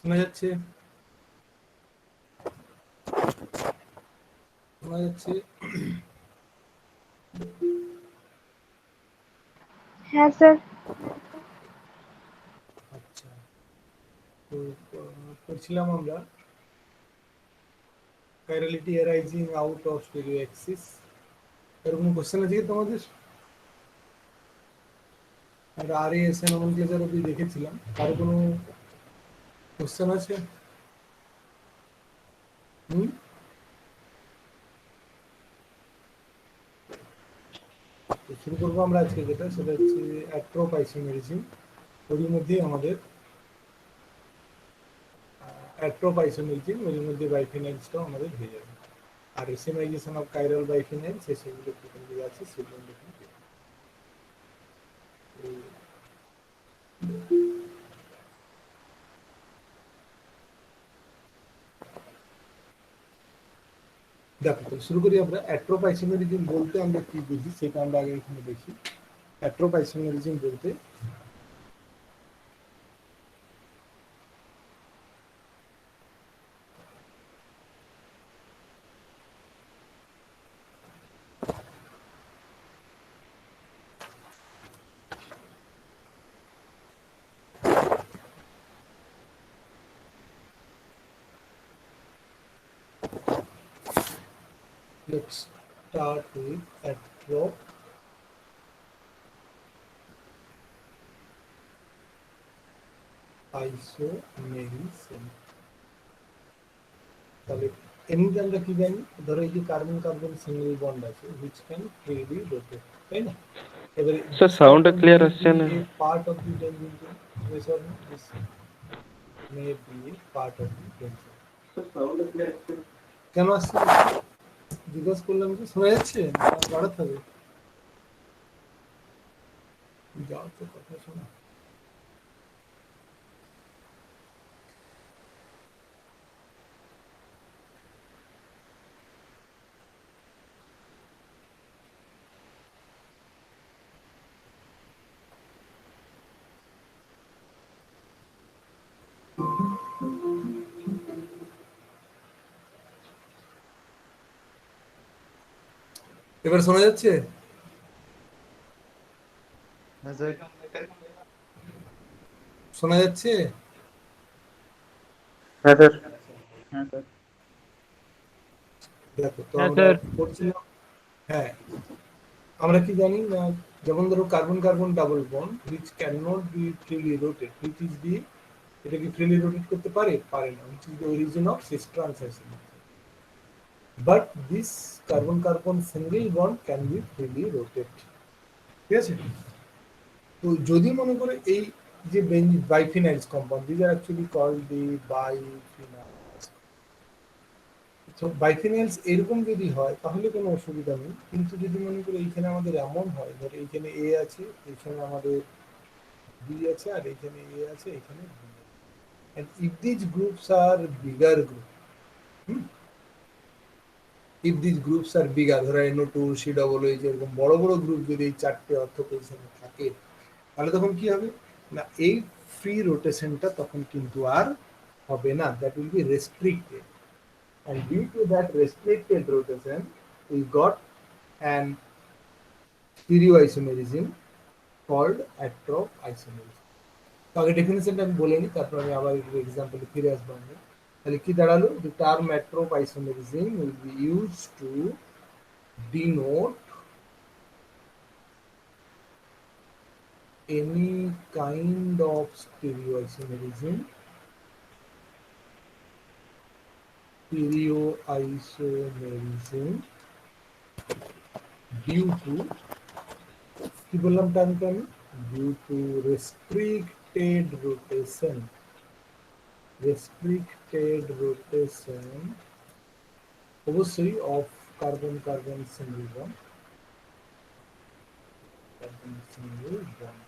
শোনা যাচ্ছে? শোনা যাচ্ছে? হ্যাঁ স্যার। আচ্ছা, তো করছিলাম আমরা chirality arising out of stereo Axis. এরকম কোশ্চেন আছে কি তোমাদের? আমরা আর এস এ নমেনক্লেচার অব্দি দেখেছিলাম, কারো কোনো কোশ্চেন আছে? হুম, তো শুরু করবো আমরা আজকে, যেটা সেটা হচ্ছে অ্যাট্রোপাইসিমেরিজিম। ওরই মধ্যে আমাদের অ্যাট্রোপাইসিমেরিজিম, ওর মধ্যে বাইফিনাইলসটাও আমাদের হয়ে যাবে। আর এসেমাইজেশন অফ কাইরাল বাইফিনাইলস সেগুলো প্রথম দিকে আছে, সেগুলো দেখুন। দেখো, তো শুরু করি আমরা। অ্যাট্রোপাইসিমেরিজিম বলতে আমরা কি বুঝি সেটা আমরা আগে এখানে দেখি। অ্যাট্রোপাইসিমেরিজিম বলতে let's start with atropisomerisim। তাহলে এমনিতে আমরা কি জানি? ধরো এই যে কার্বন কার্বন সিঙ্গেল বন্ড আছে which can freely rotate, তাই না? এবারে স্যার this সাউন্ডটা carbon ক্লিয়ার may আসছে be না। a part of the benzene, yes or no? This may be a part of the benzene। কেন আসছে না? জিজ্ঞাসা করলাম যে শোনা যাচ্ছে না, বাড়াতে হবে? যাও তো, কথা শোনা। এবার শোনা যাচ্ছে? শোনা যাচ্ছে? হ্যাঁ স্যার। দেখো, তো হ্যাঁ আমরা স্যার। পড়ছিলাম। হ্যাঁ, আমরা কি জানি না, যেমন ধরো carbon carbon double bond which cannot be freely rotate, which is the, এটা কি ফ্রিলি রোটেট করতে পারে? পারে না, which is the origin of cis transition, but this carbon carbon single bond can be freely rotate। ঠিক আছে? তো যদি মনে করে এই যে biphenyls compound, these are actually called the biphenyls. তো বাইফিনাইলস এরকম যদি হয় তাহলে কোনো অসুবিধা নেই, কিন্তু যদি মনে করি এইখানে আমাদের এমন হয়, ধর এইখানে এ আছে, এইখানে আমাদের বি আছে, আর এইখানে এ আছে, এখানে বি আছে, and if these groups are bigger group, if these groups are bigger, ধরো NO2 COO যেরকম বড় বড় গ্রুপ যদি এই চারটে অর্থ পজিশনে থাকে, তাহলে তখন কি হবে না, এই ফ্রি রোটেশনটা তখন কিন্তু আর হবে না, that will be restricted. and due to that restricted rotation we got an stereoisomerism called atropisomerism। তো আগে ডেফিনেশনটা আমি বলে নিই, তারপর আমি আবার একটু এক্সাম্পলে ফিরে আসবো আমরা। তাহলে কি দাঁড়ালো? the term atropisomerism will be used to denote any kind of stereoisomerism due to, কি বললাম টার্মটা আমি? due to restricted rotation অবশ্যই of carbon carbon single bond, carbon single bond.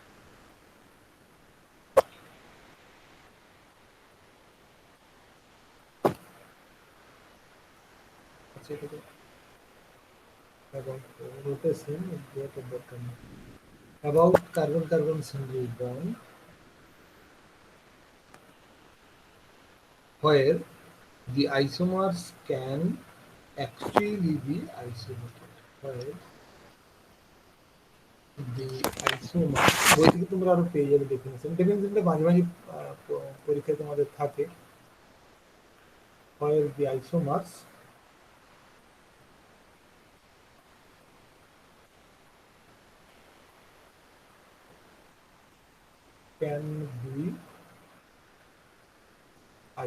আচ্ছা, এটা তো about rotation দরকার নেই। about carbon carbon single bond where the isomers can actually be isolated, where the isomer, বই থেকে তোমরা আরো পেয়ে যাবে ডেফিনেশনটা মাঝে মাঝে পরীক্ষায় তোমাদের থাকে, where the isomers can be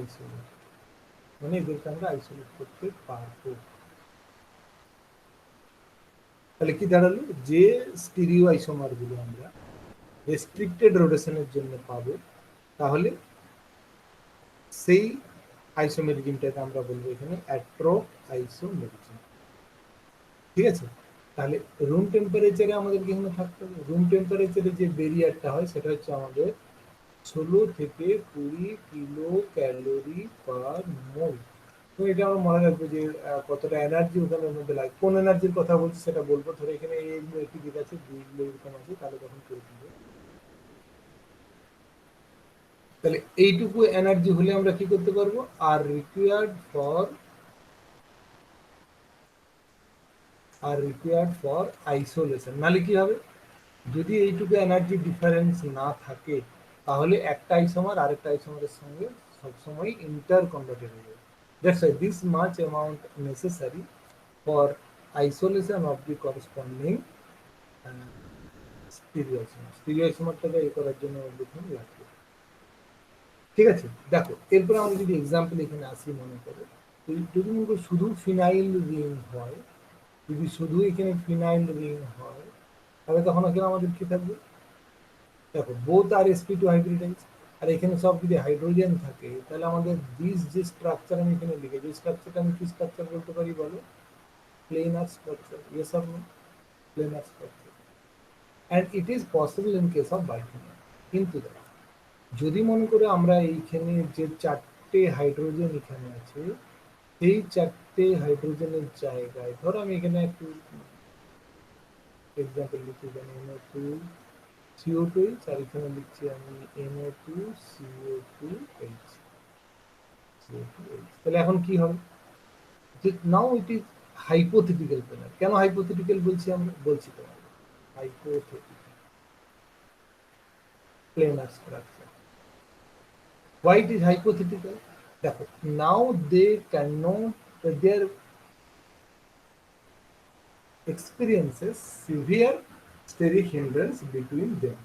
isolated, মানে এদেরকে আমরা আইসোলেট করতে পারবো। তাহলে কি দাঁড়ালো, যে স্টিরিও আইসোমার গুলো আমরা রেস্ট্রিক্টেড রোটেশনের জন্য পাবো, তাহলে সেই আইসোমেরিজমটাকে আমরা বলবো এখানে অ্যাট্রো আইসোমেরিজম। ঠিক আছে, তাহলে রুম টেম্পারেচারে আমাদেরকে এখানে থাকতে হবে। রুম টেম্পারেচারে যে ব্যারিয়ারটা হয় সেটা হচ্ছে আমাদের 16 থেকে 20 কিলো ক্যালোরি পার মোল। তো এটা আমরা মনে রাখবো যে কতটা এনার্জি ওখানের মধ্যে লাগে। কোন এনার্জির কথা বলছি সেটা বলবো। ধরো এখানে এইগুলো একটি দিক আছে, দুইগুলো এরকম আছে, তাহলে তখন করে দিবে। তাহলে এইটুকু এনার্জি হলে আমরা কি করতে পারবো, আর রিকোয়ার্ড ফর আইসোলেশন। নাহলে কি হবে, যদি এইটুকু এনার্জি ডিফারেন্স না থাকে তাহলে একটা আইসোমার আরেকটা আইসোমারের সঙ্গে সবসময় ইন্টার কনভার্টেড হয়ে যাবে। That's why this much amount necessary for isolation of the corresponding stereoisomer. স্টিরিওআইসোমারটাকে এ করার জন্য লিখুন লাগবে। ঠিক আছে, দেখো এরপরে আমরা যদি এক্সাম্পল এখানে আসি, মনে করো যদি মনে করো শুধু ফিনাইল রিং হয়, যদি শুধু এখানে ফিনাইল রিং হয়, তাহলে তখন এখানে আমাদের কি থাকবে, দেখো বোথ আর sp2 হাইব্রিডাইজ, আর এখানে সব যদি হাইড্রোজেন থাকে তাহলে আমাদের দিস যে স্ট্রাকচার আমি এখানে লিখে, যে স্ট্রাকচারটা আমি কি স্ট্রাকচার বলতে পারি বলো, planar structure. Yes or no, planar structure. And it is possible in case of biphenyl. কিন্তু দেখো যদি মনে করে আমরা এইখানে যে চারটে হাইড্রোজেন এখানে আছে, এই চারটে হাইড্রোজেনের জায়গায় ধরো আমি এখানে একটু এক্সাম্পল লিখতে জানি, NO2 CO2H, আর এখানে লিখছি আমি NO2 CO2H। তাহলে এখন কি হবে, যে নাও ইট ইজ হাইপোথেটিক্যাল প্লেনার। কেন হাইপোথেটিক্যাল বলছি, আমরা বলছি তোমাকে hypothetical planer structure. Why it is hypothetical? দেখো now they cannot, their experiences severe steric hindrance between them।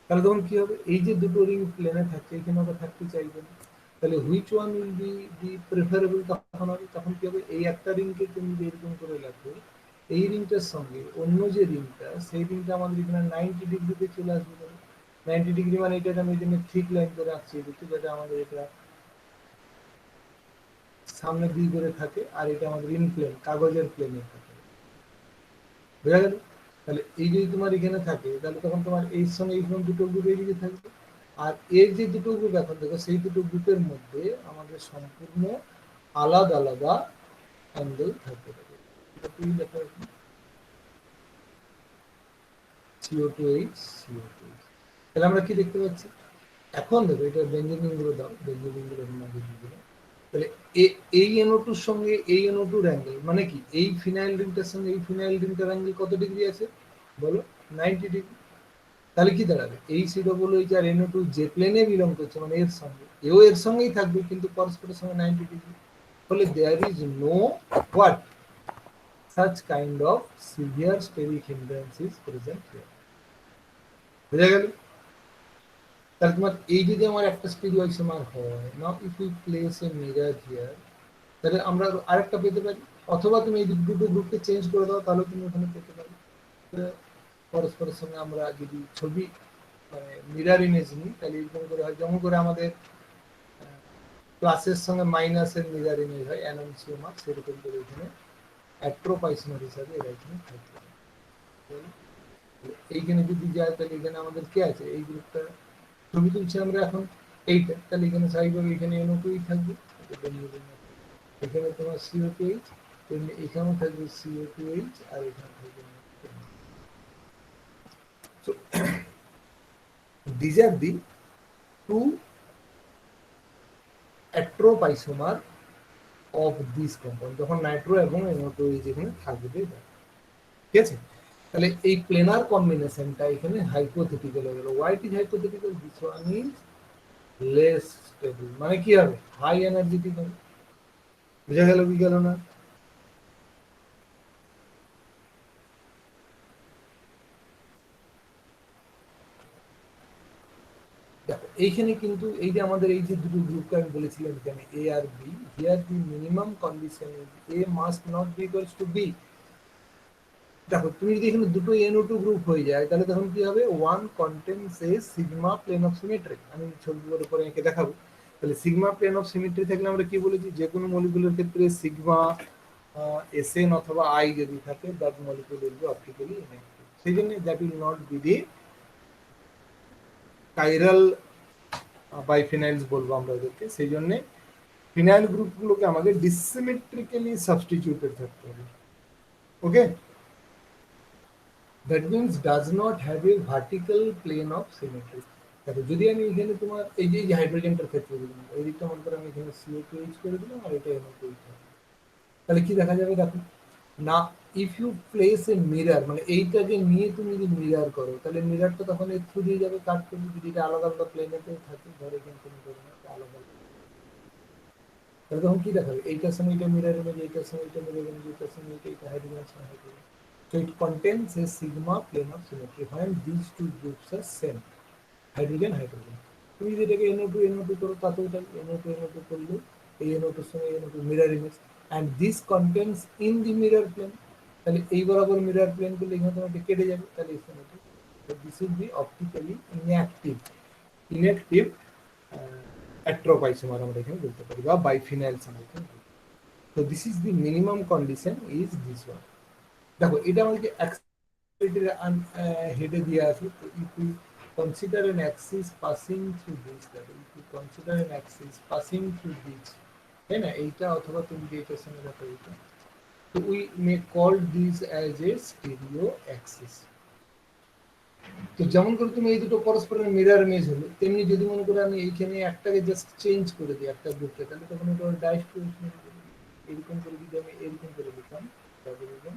তাহলে তখন কি হবে, এই যে দুটো রিং প্লেনে থাকছে এখানে আবার থাকতে চাইবে না, তাহলে which one will be the preferable, তখন হবে, তখন কি হবে, এই একটা রিংকে তুমি এরকম করে রাখো, এই রিংটার সঙ্গে অন্য যে রিংটা, সেই রিংটা আমাদের এখানে 90 ডিগ্রিতে চলে আসবে। 90 ডিগ্রি মানে এটা আমি এখানে ঠিক লাইন করে রাখছি এদিকে, যাতে আমাদের এটা সামনে দিক করে থাকে, আর এটা আমাদের ইনপ্লেন কাগজের প্লেনে থাকে। বোঝা গেল? তাহলে এই যদি তোমার এখানে থাকে তাহলে তখন তোমার এই সঙ্গে এই দুটো গ্রুপ এইদিকে থাকবে, আর এর যে দুটো গ্রুপ এখন দেখো সেই দুটো গ্রুপের মধ্যে আমাদের সম্পূর্ণ আলাদা আলাদা অ্যাঙ্গেল থাকতে পারে। CO2H CO2H, তাহলে আমরা কি দেখতে পাচ্ছি, এখন দেখো এটা বেঞ্জামিন গুলো দাও, বেঞ্জামিন গুলো মধ্যে দিয়ে দিলাম। তাহলে এই NO2 সঙ্গে এই NO2 অ্যাঙ্গেল মানে কি, এই ফিনাইল রিংটার সঙ্গে এই ফিনাইল রিংটার অ্যাঙ্গেল কত ডিগ্রি আছে বলো, 90 ডিগ্রি। তাহলে কি দাঁড়াবে, এই COOH আর NO2 যে প্লেনে বিলং করছে মানে এর সঙ্গে, এও এর সঙ্গেই থাকবে কিন্তু পরস্পরের সঙ্গে 90 ডিগ্রি। ফলে there is no what such kind of severe steric hindrance is present here। বুঝা গেল? তাহলে তোমার এই যদি আমার একটা স্টিরিওআইসোমার হয়, now if you place a mirror here, তাহলে আমরা আরেকটা পেতে পারি, অথবা তুমি এই দুটো গ্রুপকে চেঞ্জ করে দাও তাহলে তুমি ওখানে পেতে পারি। পরস্পরের সঙ্গে আমরা যদি ছবি মানে মিরর ইমেজ নিই তাহলে এরকম করে হয়, যেমন করে আমাদের প্লাসের সঙ্গে মাইনাসের মিরর ইমেজ হয় অ্যানোনসিওমার, সেরকম করে এখানে অ্যাট্রোপাইসোমার হিসাবে এরা এখানে থাকবে। এইখানে যদি যায় তাহলে এখানে আমাদের কে আছে, এই গ্রুপটা ছবি তুলছি আমরা এখন এইটা, তাহলে এখানে স্বাভাবিকভাবে এখানে NO2 থাকবে, এখানে তোমার CO2H, তেমনি এখানেও থাকবে CO2H, আর এখানে থাকবে NO2। So these are the two atropisomer of this compound, যখন নাইট্রো এবং NO2 যেখানে থাকবে, ঠিক আছে। তাহলে এই প্লেনার কম্বিনেশনটা এখানে হাইপোথেটিক্যাল হয়ে গেল। Why it is hypothetical? This one is less stable, মানে কি হবে, হাই এনার্জেটিক হবে। বুঝা গেল কি গেল না? দেখো এইখানে কিন্তু এই যে আমাদের এই যে দুটো গ্রুপকে আমি বলেছিলাম এখানে এ আর B, here the minimum condition is A must not be equals to B. দেখো তুমি যদি এখানে দুটো NO2 গ্রুপ হয়ে যায় তাহলে তখন কি হবে, one contains a sigma plane of symmetry. আমি ছবিগুলোর পরে এঁকে দেখাবো। তাহলে সিগমা প্লেন অফ সিমেট্রি থাকলে আমরা কি বলেছি, যে কোনো মলিকুলের ক্ষেত্রে সিগমা SN অথবা I যদি থাকে, that molecule will be optically inactive. সেই জন্য that will not be the chiral biphenyls বলবো আমরা ওদেরকে। সেই জন্য ফিনাইল গ্রুপগুলোকে আমাকে ডিসিমেট্রিক্যালি সাবস্টিটিউটেড থাকতে হবে। Okay, that means does not have a vertical plane of symmetry. দেখো যদি আমি এখানে তোমার এই যে হাইড্রোজেনটার ক্ষেত্রে দিলাম, এই দিকটা মনে করে আমি এখানে CO2H করে দিলাম আর এটা NO2H, তাহলে কি দেখা যাবে দেখো না, if you place a mirror, মানে এইটাকে নিয়ে তুমি যদি মিরার করো তাহলে মিরারটা তখন এর থ্রু দিয়ে যাবে কাট করবে। যদি এটা আলাদা আলাদা প্লেনেতে থাকে, ধরে কিন্তু আলাদা, তাহলে তখন কি দেখাবে, এইটার সঙ্গে এটা মিরর ইমেজ, এইটার সঙ্গে এটা মিরর ইমেজ, এইটার সঙ্গে এটা হাইড্রোজেনের সঙ্গে hydrogen. So it contains a sigma plane of symmetry when these two groups are same, hydrogen hydrogen. তুমি যদি এটাকে NO2 NO2 করো তাতেও এটা NO2 NO2 করলে এই NO2 এর সঙ্গে NO2 mirror image, and this contains in the mirror plane, তাহলে এই বরাবর মিরর প্লেন করলে এখানে তোমার কেটে যাবে, তাহলে এই সময় this will be optically inactive, inactive atropisomer আমরা এখানে বলতে পারি, বা বাইফিনাইলস আমরা এখানে বলতে পারি। So this is the minimum condition is this one. দেখো এটা আমাদেরকে অ্যাক্সিলারেটর হেডে দিয়ে আছে। তো if we consider an axis passing through this, that if we consider an axis passing through this, তাই না, এইটা অথবা তুমি যে এটার সঙ্গে দেখো এটা, তো we may call this as a stereo axis। তো যেমন করে তুমি এই দুটো পরস্পরের মিরর ইমেজ হলো, তেমনি যদি মনে করে আমি এইখানে একটাকে জাস্ট চেঞ্জ করে দিই একটা গ্রুপকে, তাহলে তখন এটা ডাইস্টোরেশন। এরকম করে যদি আমি এরকম করে দিতাম, তাহলে দেখুন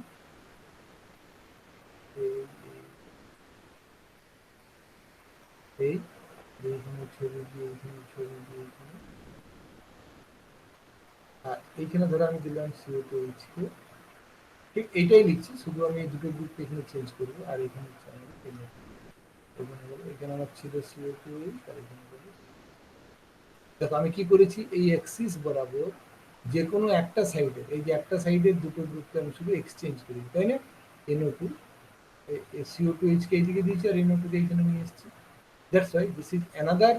এই এইখানে ছবি দিয়ে এইখানে ছবি দিয়ে এইখানে, আর এইখানে ধরে আমি দিলাম CO2H কে, ঠিক এইটাই লিখছি, শুধু আমি এই দুটো গ্রুপকে এখানে চেঞ্জ করবো। আর এখানে এখানে আমার ছিল CO2H, আর এখানে দেখো আমি কি করেছি, এই অ্যাক্সিস বরাবর যে কোনো একটা সাইডে, এই যে একটা সাইডের দুটো গ্রুপকে আমি শুধু এক্সচেঞ্জ করি, তাই না, NO2 CO2H কে এইদিকে দিয়েছি আর NO2 কে এইখানে নিয়ে এসেছি। That's why this is another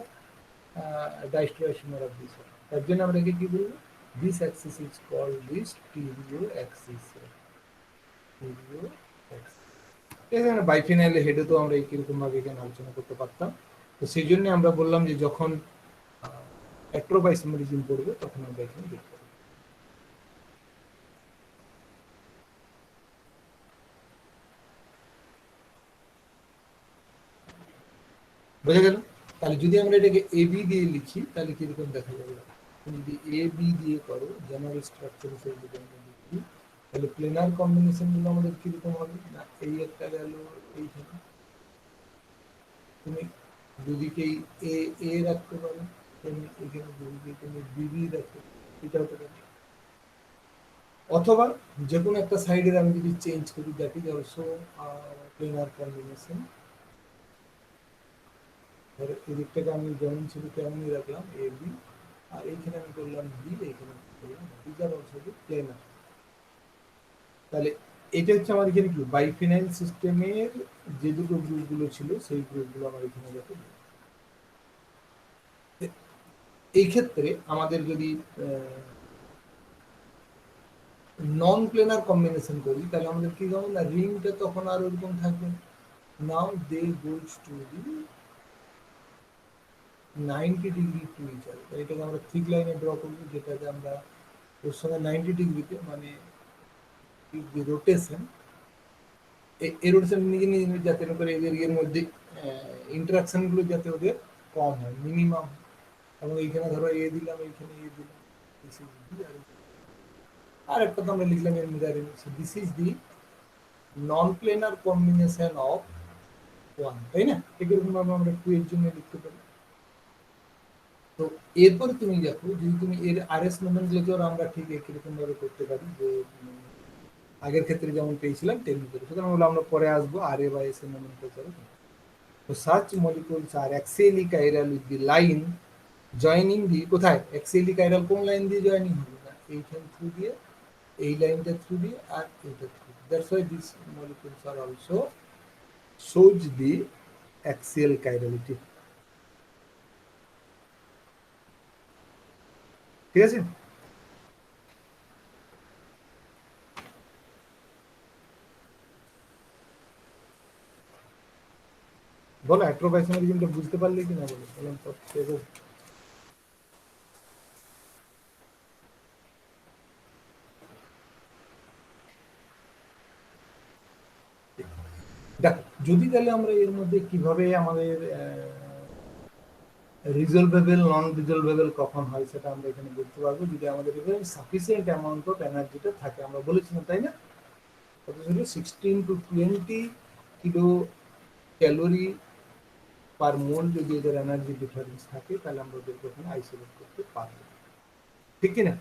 diastereoisomer of this one. তার জন্য আমরা একে কি বলবো, this axis is called the stereo axis. Stereo axis. এখানে বাইফিনাইলের হেডে তো আমরা এইরকম ভাবে এখানে আলোচনা করতে পারতাম। তো সেই জন্য আমরা বললাম যে যখন অ্যাট্রোপাইসোমারিজম পড়বে তখন আমরা এখানে দেখতে পাবো। বোঝা গেল? তাহলে যদি আমরা এটাকে AB দিয়ে লিখি তাহলে কিরকম দেখা যাবে, তুমি যদি AB দিয়ে করো জেনারেল স্ট্রাকচার হিসেবে যদি আমরা লিখি, তাহলে প্লেনার কম্বিনেশন গুলো আমাদের কিরকম হবে, না এই একটা গেল, এইখানে তুমি দুদিকেই A রাখতে পারো, তেমনি এখানে দুদিকে তুমি BB রাখতে, এটা হতে পারে। অথবা যে কোনো একটা সাইডের আমি যদি চেঞ্জ করি, that is also planer combination. ধরো এই দিকটাকে আমি যেমন ছিল তেমনই রাখলাম AB, আর এইখানে আমি করলাম B, এইখানে করলাম these are also the planer. তাহলে এটা হচ্ছে আমার এখানে কি বাইফিনাইল সিস্টেমের যে দুটো গ্রুপগুলো ছিল সেই গ্রুপগুলো আমার এখানে দেখো। এই ক্ষেত্রে আমাদের যদি নন প্লেনার কম্বিনেশন করি তাহলে আমাদের কি হবে না, রিংটা তখন আর ওরকম থাকবে। Now they goes to the 90 degree to each other. এটাকে আমরা থিক লাইনে ড্র করবো, যেটাকে আমরা ওর সঙ্গে 90 ডিগ্রিতে, মানে রোটেশন, এই রোটেশন নিজে নিজে যাতে করে এদের এর মধ্যে ইন্টারাকশন গুলো যাতে ওদের কম হয়, মিনিমাম। এবং এইখানে ধরো এ দিলাম, এইখানে এ দিলাম, দিস ইজ বি, আর একটা তো আমরা লিখলাম এর mirroring, this is the non planer combination of one, তাই না? এরকম ভাবে আমরা টু এর জন্য লিখতে পারি। তো এরপরে তুমি দেখো, যদি তুমি এর আরএস নোমেনক্লেচার আমরা ঠিক একই ভাবে করতে পারি, যে আগের ক্ষেত্রে যেমন পেয়েছিলাম তেমনি করে। সুতরাং হলো আমরা পরে আসবো আর এ বা এস এর নোমেনক্লেচারে। তো সার্চ molecules are axially chiral with the line joining the, কোথায় অ্যাক্সিয়ালি কাইরাল কোন লাইন দিয়ে জয়েনিং হবে না, এইখান থ্রু দিয়ে, এই লাইনটা থ্রু দিয়ে, আর এইটা থ্রু দিয়ে। That's why this molecules are also shows the axial chirality। ঠিক আছে? বলো অ্যাট্রোপাইসোমেরিজমটা বুঝতে পারলে কি না, বলো বললাম তো। দেখো, যদি তাহলে আমরা এর মধ্যে কিভাবে আমাদের রিজলভেবল নন রিজলভেবল কখন হয় সেটা আমরা এখানে বলতে পারবো, যদি আমাদের এখানে সাফিসিয়েন্ট অ্যামাউন্ট অফ এনার্জিটা থাকে। আমরা বলেছিলাম তাই না, কত ছিল, 16 to 20 কিলো ক্যালোরি পার মোল যদি এদের এনার্জি ডিফারেন্স থাকে, তাহলে আমরা ওদেরকে ওখানে আইসোলেট করতে পারবো, ঠিক কিনা?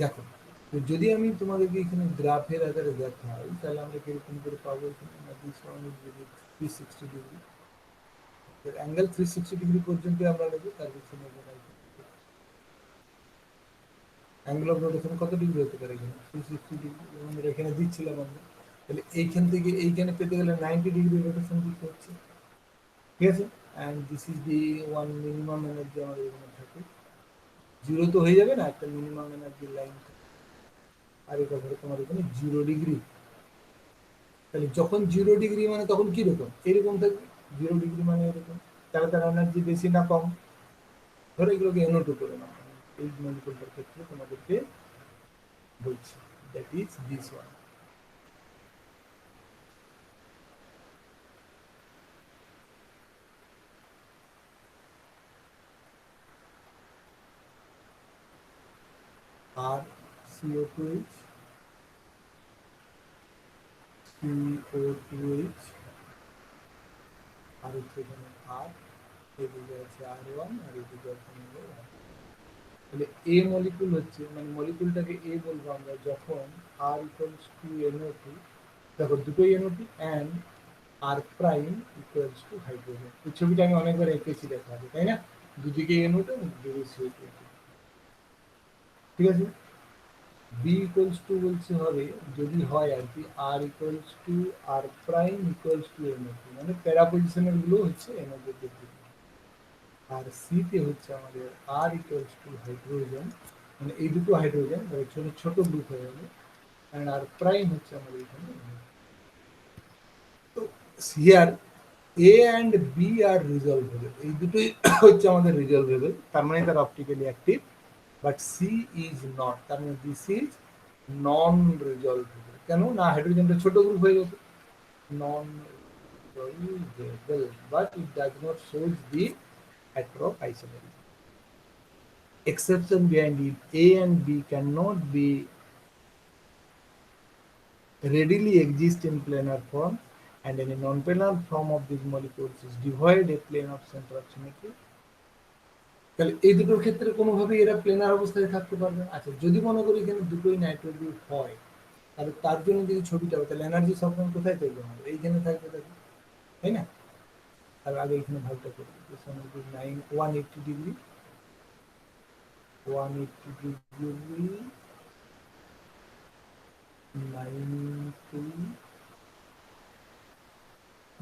দেখো, তো যদি আমি তোমাদেরকে এখানে গ্রাফের আকারে দেখাই, তাহলে আমরা কিরকম করে পাবো, এখানে this one is 360 degree, angle 360 degree পর্যন্ত আমরা নেবো, তার পিছনে অ্যাঙ্গেল অফ রোটেশন কত ডিগ্রি হতে পারে, এখানে 360 ডিগ্রি, আমরা এখানে দিচ্ছিলাম আমরা। তাহলে এইখান থেকে এইখানে পেতে গেলে 90 ডিগ্রি রোটেশন দিতে হচ্ছে, ঠিক আছে? And this is the one minimum energy আমাদের এখানে থাকে। জিরো তো হয়ে যাবে না, একটা মিনিমাম এনার্জি লাইন। আর এটা ধরো তোমার এখানে 0 ডিগ্রি, তাহলে যখন 0 ডিগ্রি মানে তখন কিরকম, এরকম থাকবে। 0 ডিগ্রি মানে এরকম, তাহলে তার এনার্জি বেশি না কম? ধরো এগুলোকে NO2 করে নাও, এই মলিকুলটার ক্ষেত্রে তোমাদেরকে বলছি, দ্যাট ইজ দিস ওয়ান। আর CO2H, CO2H, আর হচ্ছে এখানে আর, এদিকে আছে R1, আর এদিকে আছে তাহলে এ মলিকুল হচ্ছে, মানে মলিকুলটাকে এ বলবো আমরা যখন আর ইকুয়ালস টু NO2, দেখো দুটোই NO2 and R prime equals to hydrogen. এই ছবিটা আমি অনেকবার এঁকেছি, দেখা হবে তাই না, দুদিকে NO2 দুদিকে CO2, ঠিক আছে? বি ইকুয়ালস টু বলছে হবে, যদি হয় আর কি, R equals to R prime equals to NO2, মানে প্যারা পজিশনের গুলো হচ্ছে NO2 তে, আর সি তে হচ্ছে আমাদের আর ইকুয়ালস টু হাইড্রোজেন, মানে এই দুটো হাইড্রোজেন ছোট ছোট গ্রুপ হয়ে যাবে, এন্ড আর প্রাইম হচ্ছে আমাদের এখানে। তো here A and B are resolvable, এই দুটোই হচ্ছে আমাদের রিজলভেবল, তার মানে তার optically active, but C is not, তার মানে দিস ইজ নন রিজলভেবল। কেন না, হাইড্রোজেনটা ছোট গ্রুপ হয়ে গেছে, non resolvable, but it does not shows the heteroisomerism. Exception behind it, A and B cannot be readily exist in planar form, and any non-planar form of these molecules is devoid a plane of center of symmetry. তাহলে এই দুটোর ক্ষেত্রে কোনোভাবেই এরা planer অবস্থায় থাকতে পারবে না। আচ্ছা, যদি মনে করি এখানে দুটোই নাইট্রোজেন হয়, তাহলে তার জন্য যদি ছবিটা হয়, তাহলে এনার্জি সবসময় কোথায় থাকবে, আমাদের এইখানে থাকবে, তাই না? আর আগে এখানে ভাগটা করি, 180 ডিগ্রি, 180 ডিগ্রি 90,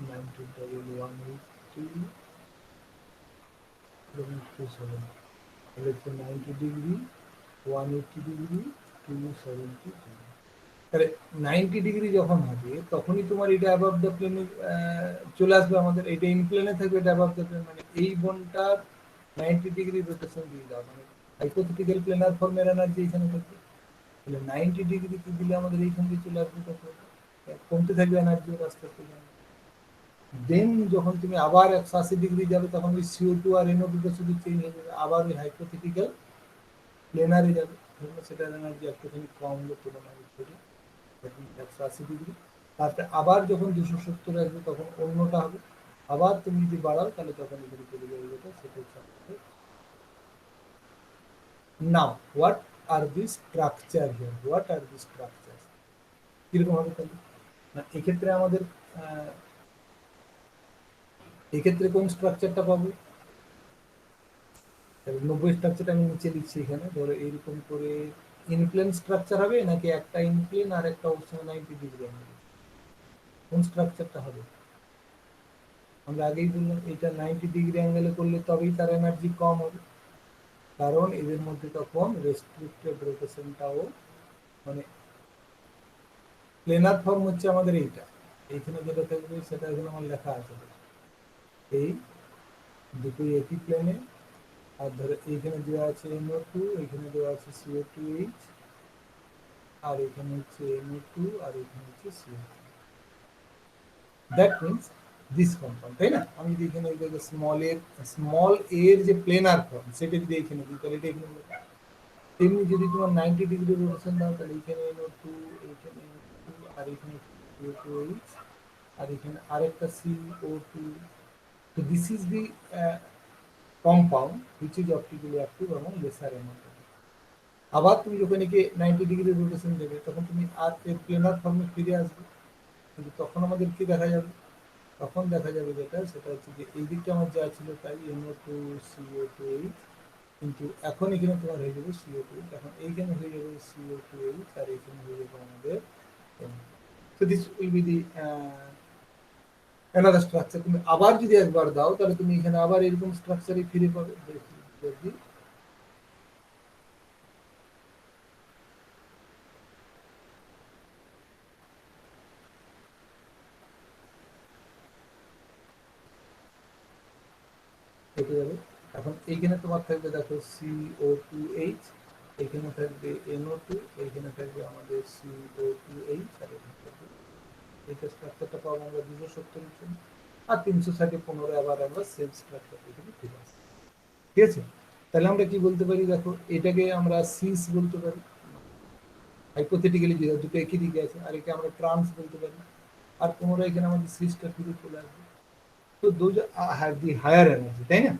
90 double 180, 270, তাহলে 90 ডিগ্রি 180 ডিগ্রি 270 তাহলে 90 ডিগ্রি যখন হবে, তখনই তোমার এটা অ্যাবাভ দ্য প্লেনে চলে আসবে, আমাদের এটা ইন প্লেনে থাকবে, এটা অ্যাবাভ দ্য প্লেন, মানে এই বনটার 90 ডিগ্রি রোটেশন দিয়ে দাও, মানে হাইপোথেটিক্যাল প্লেনার ফর্মের এনার্জি এখানে থাকবে। তাহলে 90 ডিগ্রিতে দিলে আমাদের এইখান দিয়ে চলে আসবে, তখন কমতে থাকবে এনার্জি আস্তে আস্তে। দেন যখন তুমি আবার 180 ডিগ্রি যাবে তখন ওই CO2 আর NO2 শুধু চেঞ্জ হয়ে যাবে, আবার ওই হাইপোথেটিক্যাল প্লেনারে যাবে, সেটার এনার্জি একটুখানি কম হলো তুলনায় 180 ডিগ্রি। তারপরে আবার যখন 270 আসবে তখন অন্যটা হবে, আবার তুমি যদি বাড়াও তাহলে তখন এখানে চলে যাবে, যেটা সেটা হচ্ছে। Now what are the structure here, what are the structure, কিরকম হবে তাহলে? না এক্ষেত্রে আমাদের এক্ষেত্রে কোন স্ট্রাকচারটা পাবো? 90 স্ট্রাকচারটা আমি নিচে লিখছি এখানে, ধরো এইরকম করে ইনপ্লেন স্ট্রাকচার হবে নাকি একটা ইনপ্লেন আর একটা ওর সঙ্গে 90 ডিগ্রি অ্যাঙ্গেল, কোন স্ট্রাকচারটা হবে? আমরা আগেই বললাম এটা 90 ডিগ্রি অ্যাঙ্গেলে করলে তবেই তার এনার্জি কম হবে, কারণ এদের মধ্যে তখন রেস্ট্রিক্টেড রোটেশনটাও, মানে প্লেনার ফর্ম হচ্ছে আমাদের এইটা, এইখানে যেটা থাকবে সেটা এখানে আমার লেখা আছে, এই দুটোই একই প্লেনে, আর ধরো এইখানে দেওয়া আছে NO2, এইখানে দেওয়া আছে CO2H, আর এখানে হচ্ছে NO2, আর এখানে হচ্ছে CO2। That means this compound, তাই না? আমি যদি এখানে স্মল এর যে প্লেনার ফর্ম সেটা যদি এখানে দিই তাহলে এটা এখানে তেমনি যদি তোমার 90 ডিগ্রি রোটেশন দাও তাহলে এখানে NO2, এইখানে NO2, আর এখানে CO2H, আর এখানে আরেকটা CO2। তো this is the compound which is optically active এবং lesser amount। আবার তুমি যখন একে 90 ডিগ্রি রোটেশন দেবে তখন তুমি আর এর প্লেনার ফর্মে ফিরে আসবে, কিন্তু তখন আমাদের কি দেখা যাবে? তখন দেখা যাবে যেটা সেটা হচ্ছে যে এই দিকটা আমার যা ছিল তাই NO2 CO2H, কিন্তু এখন এখানে তোমার হয়ে যাবে CO2, এখন এইখানে হয়ে যাবে CO2H, আর এইখানে হয়ে যাবে আমাদের so this will be the another structure। তুমি আবার যদি একবার দাও তাহলে তুমি এখানে আবার এরকম স্ট্রাকচারে ফিরে পাবে, যদি কেটে যাবে। এখন এইখানে তোমার থাকবে দেখো CO2H, এখানে থাকবে NO2, এইখানে থাকবে আমাদের CO2H, আর এখানে থাকবে এইটা স্ট্রাকচারটা পাবো আমরা 270 এর জন্য, আর 360 পুনরায় আবার আমরা সেম স্ট্রাকচার এখানে ফিরে আসি। ঠিক আছে, তাহলে আমরা কি বলতে পারি? দেখো এটাকে আমরা সিস বলতে পারি, হাইপোথেটিক্যালি দুটো একই দিকে আছে, আর একে আমরা ট্রান্স বলতে পারি, আর পুনরায় এখানে আমাদের সিসটা ফিরে চলে আসবে। তো those have the higher energy, তাই না?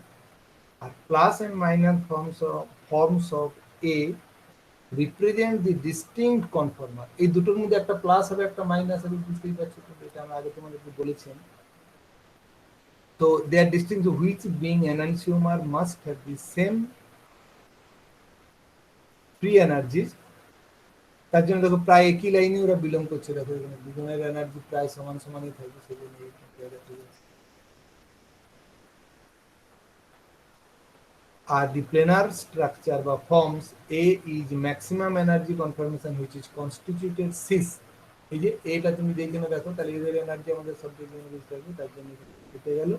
আর plus and minus forms of a represent the distinct conformer. এই দুটোর মধ্যে একটা প্লাস হবে একটা মাইনাস হবে, বুঝতেই পারছো, এটা আমরা আগে তোমাদেরকে বলেছেন। তো they are distinct which being enantiomer must have the same free energies. তার জন্য দেখো প্রায় একই লাইনে ওরা বিলং করছে, দেখো এখানে দুজনের এনার্জি প্রায় সমান সমানই থাকবে, সেজন্য are the planar structure বা forms A is maximum energy conformation which is constituted cis। এই যে এটা তুমি দেখে না দেখো তাহলে এদের এনার্জি আমাদের সাবজেক্ট বুঝতে হবে, তার জন্য কেটে গেল।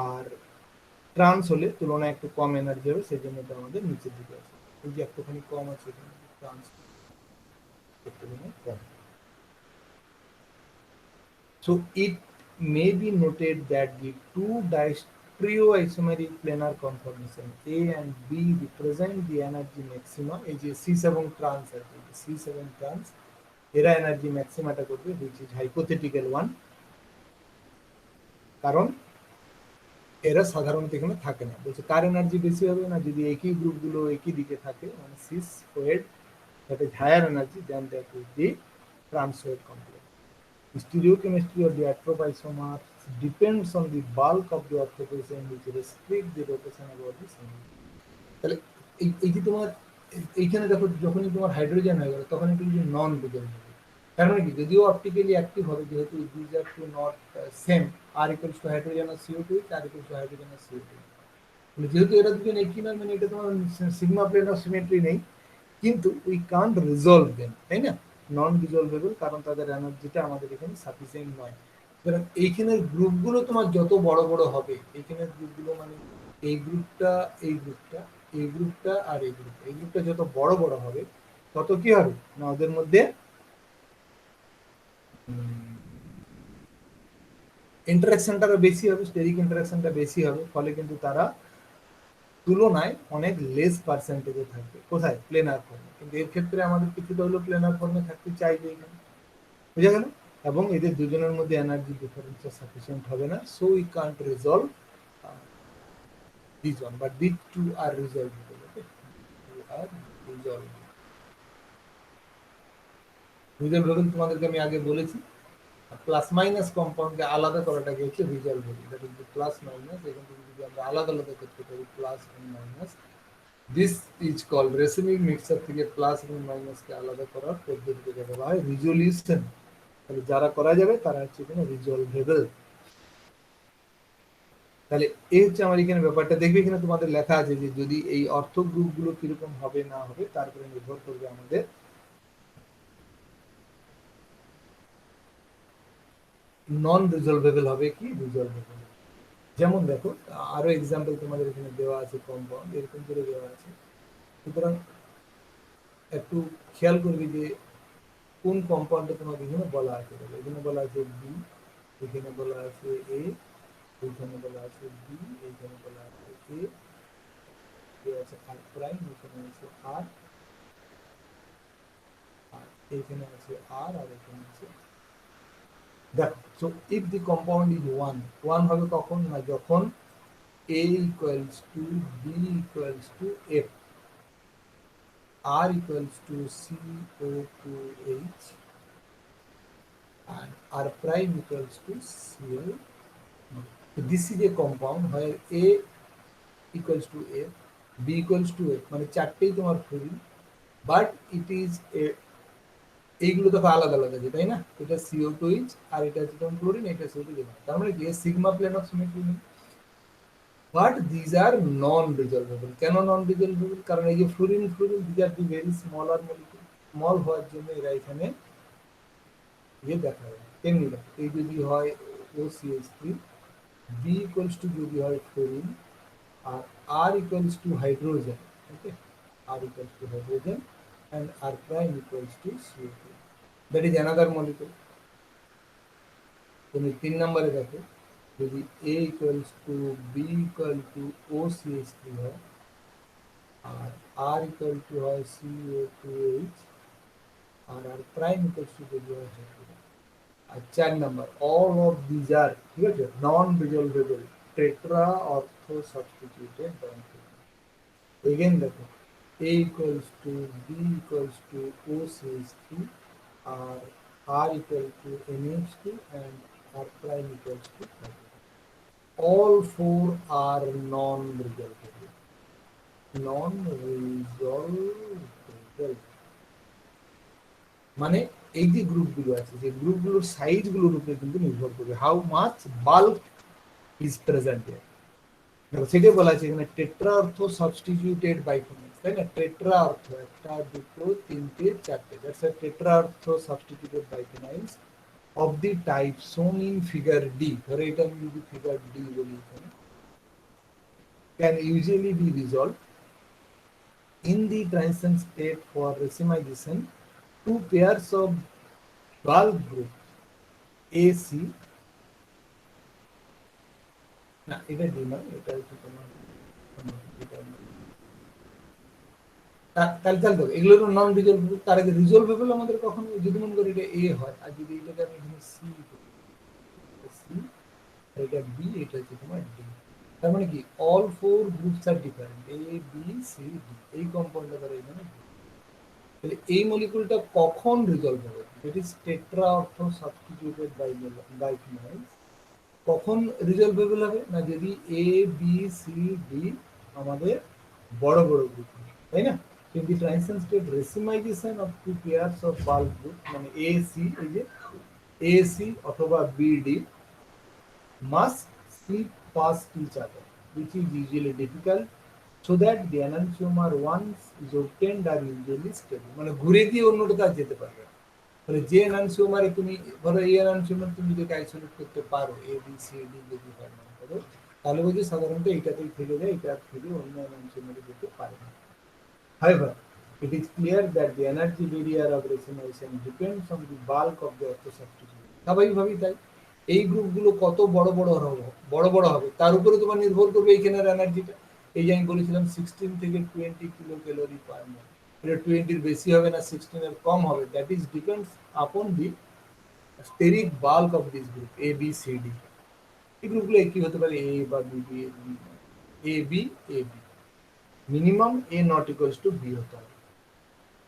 আর ট্রান্স হলে তুলনায় একটু কম এনার্জি হবে, সেই জন্য এটা আমাদের নিচের দিকে আছে, এই যে একটুখানি কম আছে এখানে, ট্রান্স একটুখানি কম। So it may be noted that the two stereoisomeric planar conformation A and B represent the energy maxima, এই যে সিস এবং ট্রান্স আছে, সিস এবং ট্রান্স এরা এনার্জি ম্যাক্সিমাটা করবে, which is hypothetical one, কারণ এরা সাধারণত এখানে থাকে না। বলছে কার এনার্জি বেশি হবে না, যদি একই গ্রুপগুলো একই দিকে থাকে, মানে সিস ওয়েড that is higher energy than that with the trans weight complex. Stereochemistry of the orthoisomers depends on the bulk of the orthopoison which restrict the rotation about the center। তাহলে এই যে তোমার এইখানে দেখো যখনই তোমার হাইড্রোজেন হয়ে গেল তখন একটু যে নন বিজল হবে, তার মানে কি যদিও অপটিক্যালি অ্যাক্টিভ হবে, যেহেতু this are two not same, R equals to hydrogen আর CO2, R equals to hydrogen আর CO2, যেহেতু এরা দুজন একই নয় মানে এটা তোমার সিগমা প্লেন অফ সিমেট্রি নেই, কিন্তু উই কান্ট রিজলভ দেম, তাই না? নন রিজলভেবল, কারণ তাদের এনার্জিটা আমাদের এখানে সাফিসিয়েন্ট নয়। সুতরাং এইখানের গ্রুপগুলো তোমার যত বড় বড় হবে, এইখানের গ্রুপগুলো মানে এই গ্রুপটা, এই গ্রুপটা, এই গ্রুপটা, আর এই গ্রুপটা, এই গ্রুপটা যত বড় বড় হবে তত কি হবে না ওদের মধ্যে ইন্টারাকশনটা বেশি হবে, স্টেরিক ইন্টারাকশনটা বেশি হবে, ফলে কিন্তু তারা তুলনায় অনেক লেস পার্সেন্টেজে থাকবে কোথায়, প্লেনার ফর্মে। কিন্তু এর ক্ষেত্রে আমাদের কিছুটা হলো প্লেনার ফর্মে থাকতে চাইবে এখানে, বুঝা গেল? এবং এদের দুজনের মধ্যে এনার্জি ডিফারেন্স সাফিসিয়েন্ট হবে না, so we can't resolve this one, but this two are resolvable. Okay, আর রিজলভেবল তোমাদেরকে আমি আগে বলেছি। প্লাস মাইনাস কম্পাউন্ডকে আলাদা করাটাকে হচ্ছে রিজলভেবল। দ্যাট ইজ প্লাস মাইনাস, এখান থেকে যদি আমরা আলাদা আলাদা করতে পারি প্লাস এবং minus, this is called racemic mixture থেকে প্লাস এবং মাইনাসকে আলাদা করার পদ্ধতিকে বলা হয় রিজলিউশন। তাহলে যারা করা যাবে তারা হচ্ছে এখানে রিজলভেবল। তাহলে এই হচ্ছে আমার এখানে ব্যাপারটা। দেখবে এখানে তোমাদের লেখা আছে যে যদি এই অর্থ গ্রুপগুলো কিরকম হবে না হবে তার উপরে নির্ভর করবে আমাদের নন রিজলভেবল হবে কি রিজলভেবল। যেমন দেখো আরো এক্সাম্পল তোমাদের এখানে দেওয়া আছে, কম্পাউন্ড এরকম করে দেওয়া আছে। সুতরাং একটু খেয়াল করবি যে কোন কম্পাউন্ডে তোমাকে এখানে বলা আছে। এখানে বলা আছে বি, এখানে বলা আছে এ, এইখানে বলা আছে বি, এইখানে বলা আছে এ আছে আর প্রাইম, এখানে আছে আর, এইখানে আছে আর, আর এখানে আছে। দেখো, so if the compound is one, one হবে কখন না যখন A equals to B equals to F, R equals to CO2H, and R prime equals to Cl. So this is a compound where A equals to F, B equals to F, মানে চারটেই তোমার fluorine, but it is a, এইগুলো তো আলাদা আলাদা আছে তাই না? এটা CO2H আর এটা হচ্ছে তোমার ক্লোরিন, এটা CO2H, তার মানে কি সিগমা প্লেন অফ সিমেট্রি নেই। বাট দিজ আর নন রিজলভেবল। কেন নন রিজলভেবল? কারণ এই যে fluorine fluorine these are the very smaller molecule, small হওয়ার জন্য এরা এখানে ইয়ে দেখা যায়। তেমনি দেখো এই যদি হয় OCH3, বি ইকুয়ালস টু যদি হয় ফ্লোরিন, আর R equals to hydrogen, okay, R equals to hydrogen and R prime equals to CO2. That is another molecule. তুমি 3 নম্বরে দেখো যদি A equals to B equal to OCH3 হয় আর R equal to হয় CO2H R R prime equals to যদি হয় H2O। R 4 number all of these are, ঠিক আছে, non resolvable tetra ortho substituted bond. Again দেখো A equals to B equals to OCH3 আর R equal to NH2 and R prime equals to hydrogen. All four are non-resolvable. Non-resolvable মানে এই যে গ্রুপগুলো আছে, যে গ্রুপগুলোর সাইজগুলোর উপরে কিন্তু নির্ভর করবে how much bulk is present here. দেখো সেটাই বলা আছে এখানে টেট্রা অর্থ সাবস্টিটিউটেড বাইফিনাইলস, তাই না? টেট্রা অর্থ একটা দুটো তিনটে চারটে, দ্যাটস আ টেট্রা অর্থ substituted বাইফিনাইলস of the type shown in figure D, ধরো এটা আমি যদি figure D বলি এখানে, can usually be resolved in the transition state for racemization. Two pairs of bulk group AC, না এটা D না, এটা হচ্ছে তোমার তাহলে দেখো এগুলো তো নন রিজলভেবল। তার আগে রিজলভেবল আমাদের কখনো যদি মনে করি এটা A হয়, আর যদি এটাকে আমি এখানে C করি, C এটা বি, এটা হচ্ছে তোমার ডি। তার মানে কি অল ফোর গ্রুপস আর ডিফারেন্ট, এ বি সি ডি, এই কম্পাউন্ডটা ধরো এখানে। তাহলে এই মলিকুলটা কখন রিজলভ হবে? ইট ইজ টেট্রা অর্থ সাবস্টিটিউটেড বাইফিনাইলস। কখন রিজলভেবল হবে না যদি এ বি সি ডি আমাদের বড় বড় গ্রুপ, তাই না? In the transition state racemisation of two pairs of bulk group, মানে এ সি, এই যে এ সি অথবা B D must slip past each other, which is usually difficult, so that the enantiomer once is obtained are usually stable. মানে ঘুরে গিয়ে অন্যটা কাজ যেতে পারবে। মানে যে এনানসিওমারে তুমি ধরো এই এনানসিওমার তুমি যদি আইসোলেট করতে পারো এ বি সি ডি যদি হয় না করো, তাহলে বলছি সাধারণত এইটাতেই থেকে যায়, এটা থেকে অন্য এনানসিওমারে যেতে পারে না। However, it is clear that the energy barrier of racemization depends on the bulk of the ortho substitution. স্বাভাবিকভাবেই তাই। এই গ্রুপগুলো কত বড় বড় হবে তার উপরে তোমার নির্ভর করবে এইখানের এনার্জিটা। এই যে আমি বলেছিলাম 16 থেকে 20 কিলো ক্যালোরি পার মোল, এটা 20-র বেশি হবে না 16-এর কম হবে, that is depends upon the steric bulk of this group A B C D. এই গ্রুপগুলো কি হতে পারে, এ বা B B A B A B, minimum A not equals to B হতে হবে।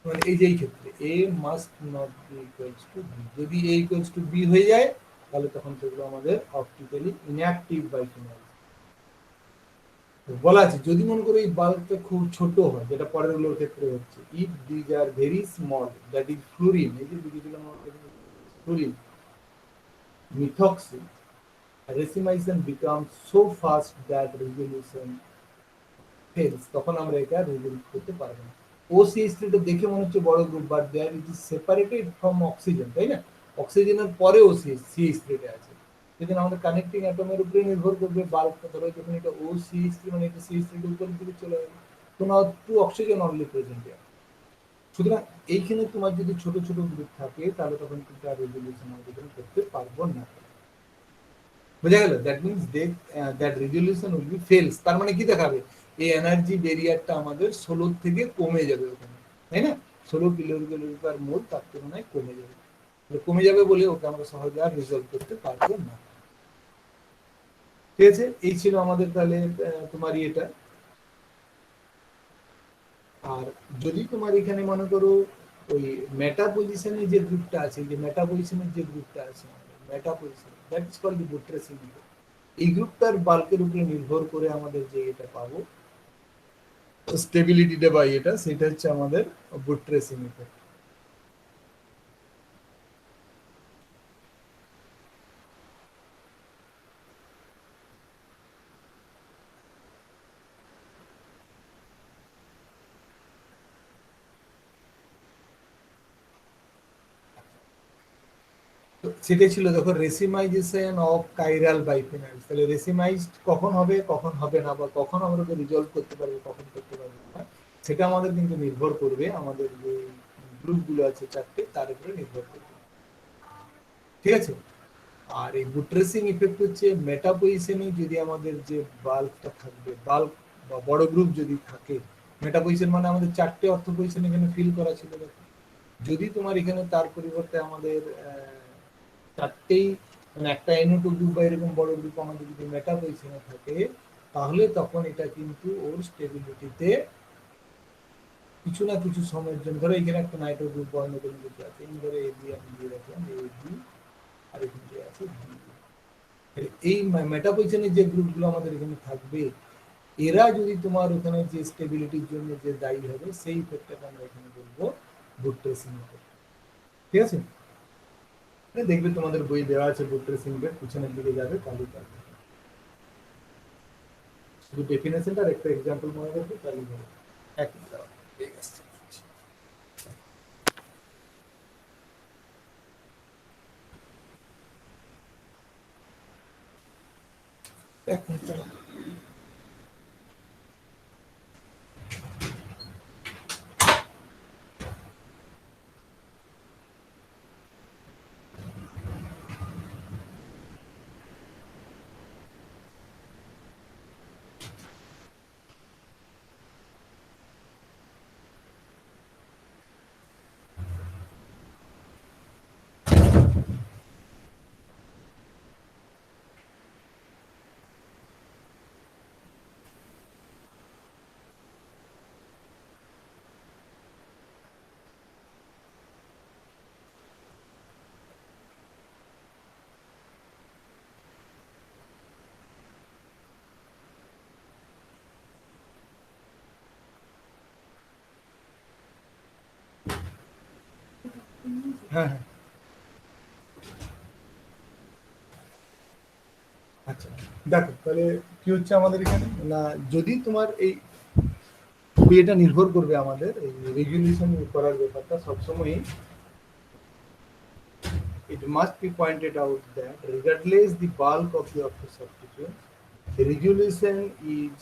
মানে এই যে এই ক্ষেত্রে A must not be equals to B, যদি এ ইকুয়ালস টু বি হয়ে যায় তাহলে তখন সেগুলো আমাদের অপটিক্যালি ইনঅ্যাক্টিভ বাইফিনাল। বলা আছে যদি মনে করো এই বাল্বটা খুব ছোট হয়, যেটা পরের গুলোর ক্ষেত্রে হচ্ছে, if these are very small, that is fluorine, এই যে দিয়েছিলাম fluorine, methoxy, racemisation become so fast that resolution fails, তখন আমরা এটা রেজলিউট করতে পারবো না। OCH3 টা দেখে মনে হচ্ছে বড় group, but there it is separated from oxygen, তাই না? অক্সিজেনের পরে CH3 টা আছে, সেদিন আমাদের কানেক্টিং অ্যাটমের উপরে নির্ভর করবে বাল্বটা। ধরো যখন এটা OCH3 মানে এটা CH3 এর উপর দিকে চলে যাবে, তো now two oxygen only present here. সুতরাং এইখানে তোমার যদি ছোট ছোট গ্রুপ থাকে তাহলে তখন কিন্তু আর রেজলিউশন আমাদের করতে পারবো না। বোঝা গেল? That means that resolution will be fails, তার মানে কি দেখাবে, এই এনার্জি ব্যারিয়ারটা আমাদের 16 থেকে কমে যাবে ওখানে, তাই না? 16 কিলো ক্যালোরি পার মোল তার তুলনায় কমে যাবে, কমে যাবে বলে ওকে আমরা সহজে আর রিজলভ করতে পারবো না। ঠিক আছে, এই ছিল আমাদের তাহলে তোমার এটা। আর যদি তোমার এখানে মনে করো ওই মেটা পজিশনে যে গ্রুপটা আছে, যে মেটা পজিশনের যে গ্রুপটা আছে, meta position that is called the buttressing group, এই গ্রুপটার বাল্কের উপরে নির্ভর করে আমাদের যে এটা পাবো স্টেবিলিটিটা বা এটা, সেটা হচ্ছে আমাদের বুট্রেসিং ইফেক্ট। সেটাই ছিল, দেখো রেসিমাইজেশন অফ কাইরাল বাইফিনাইলস, তাহলে রেসিমাইজড কখন হবে কখন হবে না, বা কখন আমরা রিজলভ করতে পারবো কখন করতে পারবো না, সেটা আমাদের কিন্তু নির্ভর করবে আমাদের যে গ্রুপগুলো আছে চারটে তার উপরে নির্ভর করবে। ঠিক আছে, আর এই বুট্রেসিং ইফেক্ট হচ্ছে মেটা পজিশনে যদি আমাদের যে বাল্বটা থাকবে, বাল্ব বা বড় গ্রুপ যদি থাকে, মেটা পজিশন মানে আমাদের চারটে অর্থ পজিশন এখানে ফিল করা ছিল, যদি তোমার এখানে তার পরিবর্তে আমাদের চারটেই মানে একটা NO2 গ্রুপ বা এরকম বড় গ্রুপ আমাদের যদি মেটা পজিশনে থাকে, তাহলে তখন এটা কিন্তু ওর স্টেবিলিটিতে কিছু না কিছু সময়ের জন্য, ধরো এখানে একটা নাইট্রো গ্রুপ বা অন্য কোনো কিছু আছে, এই ধরো AB আমি দিয়ে রাখলাম AB, আর এখানে যে আছে B, এই মেটা পজিশনে যে গ্রুপগুলো আমাদের এখানে থাকবে, এরা যদি তোমার ওখানে যে স্টেবিলিটির জন্য যে দায়ী হবে, সেই ইফেক্টটাকে আমরা এখানে বলবো বুট্রেসিং ইফেক্ট। ঠিক আছে, দেখবে তোমাদের বই দেওয়া আছে বুট্রেসিং ইফেক্ট, পিছনের দিকে যাবে তাহলে পাবে, শুধু ডেফিনেশনটা আর একটা এক্সাম্পল মনে রাখবে তাহলে হবে। একই দাও, ঠিক আছে। এখন চলো। হ্যাঁ হ্যাঁ, আচ্ছা, দেখো তাহলে কি হচ্ছে আমাদের এখানে না, যদি তোমার এই এটা নির্ভর করবে আমাদের এই রেগুলেশন করার ব্যাপারটা সবসময়, it must be pointed out that regardless the bulk of the office substitute, the regulation is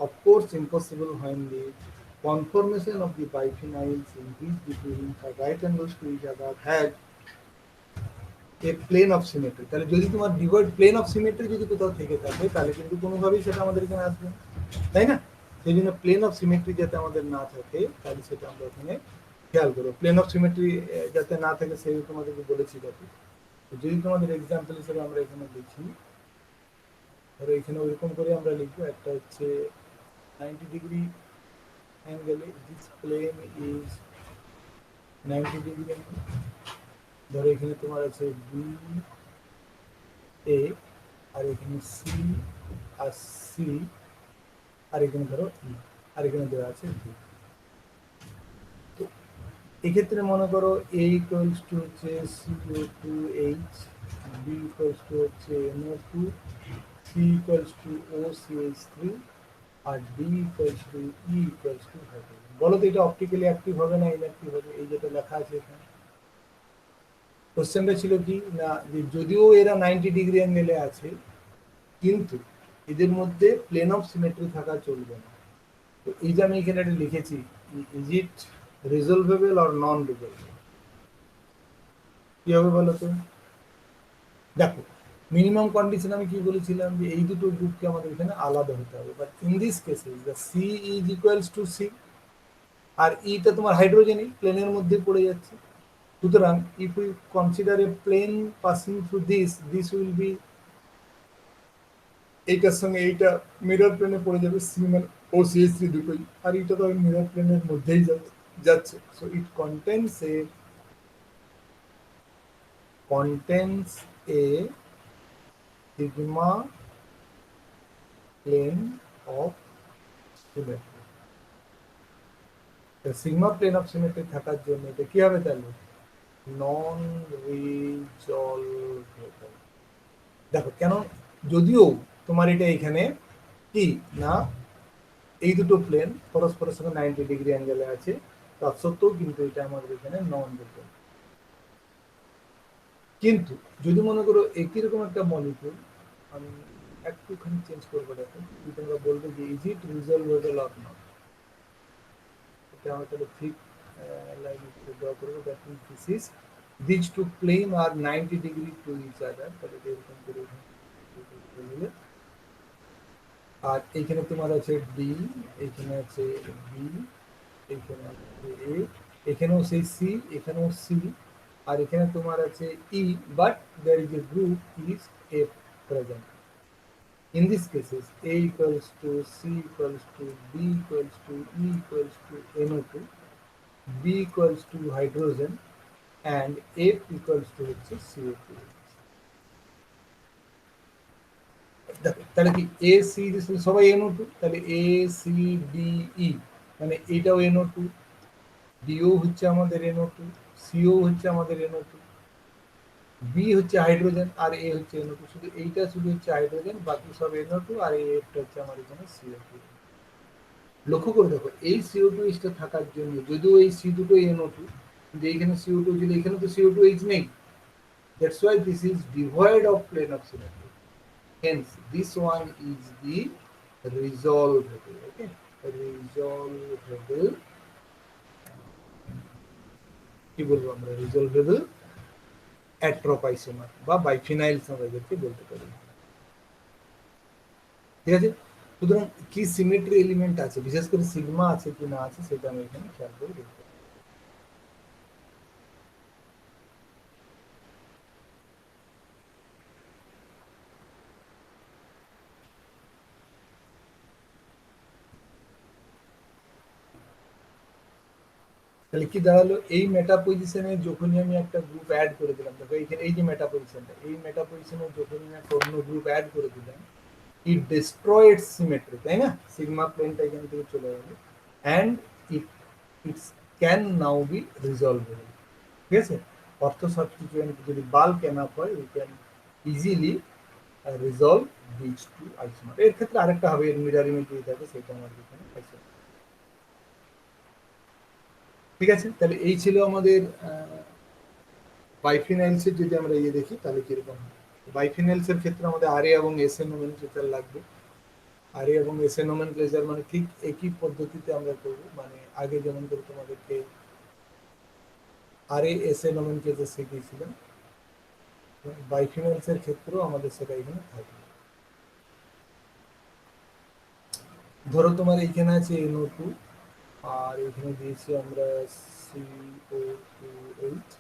of course impossible when the conformation of the biphenyls in which the purines are right angles to each other has a plane of symmetry. তাহলে যদি তোমার devoid plane of symmetry যদি কোথাও থেকে থাকে তাহলে কিন্তু কোনোভাবেই সেটা আমাদের এখানে আসবে না, তাই না? সেই জন্য প্লেন অফ সিমেট্রি যাতে আমাদের না থাকে তাহলে সেটা আমরা ওখানে খেয়াল করবো। প্লেন অফ সিমেট্রি যাতে না থাকে সেই তোমাদেরকে বলেছি যাতে। যদি তোমাদের এক্সাম্পল হিসেবে আমরা এখানে লিখি, ধরো এখানে ওইরকম করে আমরা লিখবো, একটা হচ্ছে 90 ডিগ্রি অ্যাঙ্গেলে this plane is 90 degree angle. ধরো এখানে তোমার আছে বি এ, আর এখানে সি, আর সি, আর এখানে ধরো ই, আর এখানে দেওয়া আছে বি। তো এক্ষেত্রে মনে করো এ ইকুয়ালস টু হচ্ছে CO2H, বি ইকুয়ালস টু হচ্ছে NO2, C equals to OCH3, আর D equals to E equals to hydrogen. বলো তো এটা অপটিক্যালি অ্যাক্টিভ হবে না ইনঅ্যাক্টিভ হবে? এই যেটা লেখা আছে এখানে, কোশ্চেনটা ছিল কি না, যে যদিও এরা 90 ডিগ্রি অ্যাঙ্গেলে আছে কিন্তু এদের মধ্যে প্লেন অফ সিমেট্রি থাকা চলবে না। তো এই যে আমি এখানে একটা লিখেছি, ইজ ইট রিজলভেবল অর নন রিজলভেবল? কি হবে বলো তো? দেখো মিনিমাম কন্ডিশন আমি কি বলেছিলাম, যে এই দুটো গ্রুপকে আমাদের এখানে আলাদা হতে হবে, বাট ইন দিস কেসে the C is equals to C, আর ইটা তোমার হাইড্রোজেনই প্লেনের মধ্যে পড়ে যাচ্ছে। সুতরাং if we consider a plane passing through this will be, এইটার সঙ্গে এইটা মিরর প্লেনে পড়ে যাবে, সি মানে ও সিএইচ3 দুটোই, আর এটা তো মিরর প্লেনের মধ্যেই যাচ্ছে। So it contains a sigma plane of symmetry. The sigma plane of symmetry থাকার জন্য এটা কি হবে তাহলে? নন রিজলভেবল। দেখো কেন, যদিও তোমার এটা এখানে কি না, এই দুটো প্লেন পরস্পরের সঙ্গে 90 ডিগ্রি অ্যাঙ্গেলে আছে, তৎসত্ত্বেও কিন্তু এটা আমাদের এখানে নন রিজলভেবল। কিন্তু যদি মনে করো একই রকম একটা মলিকিউল, আমি একটুখানি চেঞ্জ করবো, দেখো তোমরা বলবে যে ইজ ইট রিজলভেবল অর নট। এটা আমরা তাহলে ঠিক লাইন ড্র করবো, that means this is these two plane are 90 degree to each other, তাহলে এরকম করে নিলে, আর এইখানে তোমার আছে ডি, এইখানে আছে বি, এইখানে আছে এ, এখানেও সেই সি, এখানেও সি, আর এখানে তোমার আছে E, but there is a group is F present. In these cases, A equals to C equals to B equals to E equals to NO2, B equals to hydrogen, and F equals to হচ্ছে CO2. তাহলে কি A C সবাই NO2, তাহলে A C D E মানে এইটাও NO2, deo হচ্ছে আমাদের NO2, CO হচ্ছে আমাদের NO2, বি হচ্ছে হাইড্রোজেন, আর এ হচ্ছে NO2। শুধু এইটা শুধু হচ্ছে হাইড্রোজেন, বাকি সব NO2, আর এই এফটা হচ্ছে আমার এখানে CO2। লক্ষ্য করে দেখো এই CO2 টা থাকার জন্য, যদিও এই সি দুটো NO2, কিন্তু এইখানে CO2 ছিল, এখানে তো CO2H নেই। That's why this is devoid of plane of symmetry. Hence, this one is the resolvable. Okay, resolvable. কি বলবো আমরা? resolvable অ্যাট্রোপাইসোমার বা বাইফিনাইলস আমরা এদেরকে বলতে পারি। ঠিক আছে, সুতরাং কি সিমেট্রি এলিমেন্ট আছে, বিশেষ করে সিগমা আছে কি না আছে, সেটা আমি এখানে খেয়াল করে দেখতে। তাহলে কি দাঁড়ালো, এই মেটা পজিশনে যখনই আমি একটা গ্রুপ অ্যাড করে দিলাম, দেখো এইখানে এই যে মেটা পজিশনটা, এই মেটা পজিশনে যখনই আমি একটা অন্য গ্রুপ অ্যাড করে দিলাম, ইট ডিস্ট্রয়েড সিমেট্রি, তাই না? সিগমা প্লেনটা এখান থেকে চলে যাবে, and it it's can now be resolvable. ঠিক আছে, অর্থ সাবস্টিটিউয়েন্ট যদি বাল্ক এনাফ হয়, we can easily resolve this two isomer. এর ক্ষেত্রে আরেকটা হবে, এর মিরর ইমেজ যদি থাকে সেটা আমার এখানে আইসোমার। ঠিক আছে, তাহলে এই ছিল আমাদের বাইফিনাইলসের। যদি আমরা ইয়ে দেখি তাহলে কিরকম হয়। বাইফিনাইলসের ক্ষেত্রে আমাদের আরএ এবং এসএ নোমেনক্লেচার লাগবে। আরএ এবং এসএ নোমেনক্লেচার মানে ঠিক একই পদ্ধতিতে আমরা করব, মানে আগে যেমন করে তোমাদেরকে আরএ এসএ নোমেনক্লেচার শিখিয়েছিলাম, বাইফিনালস এর ক্ষেত্রেও আমাদের সেটা এখানে থাকবে। ধরো তোমার এইখানে আছে NO2 আর এখানে দিয়েছি আমরা CO2H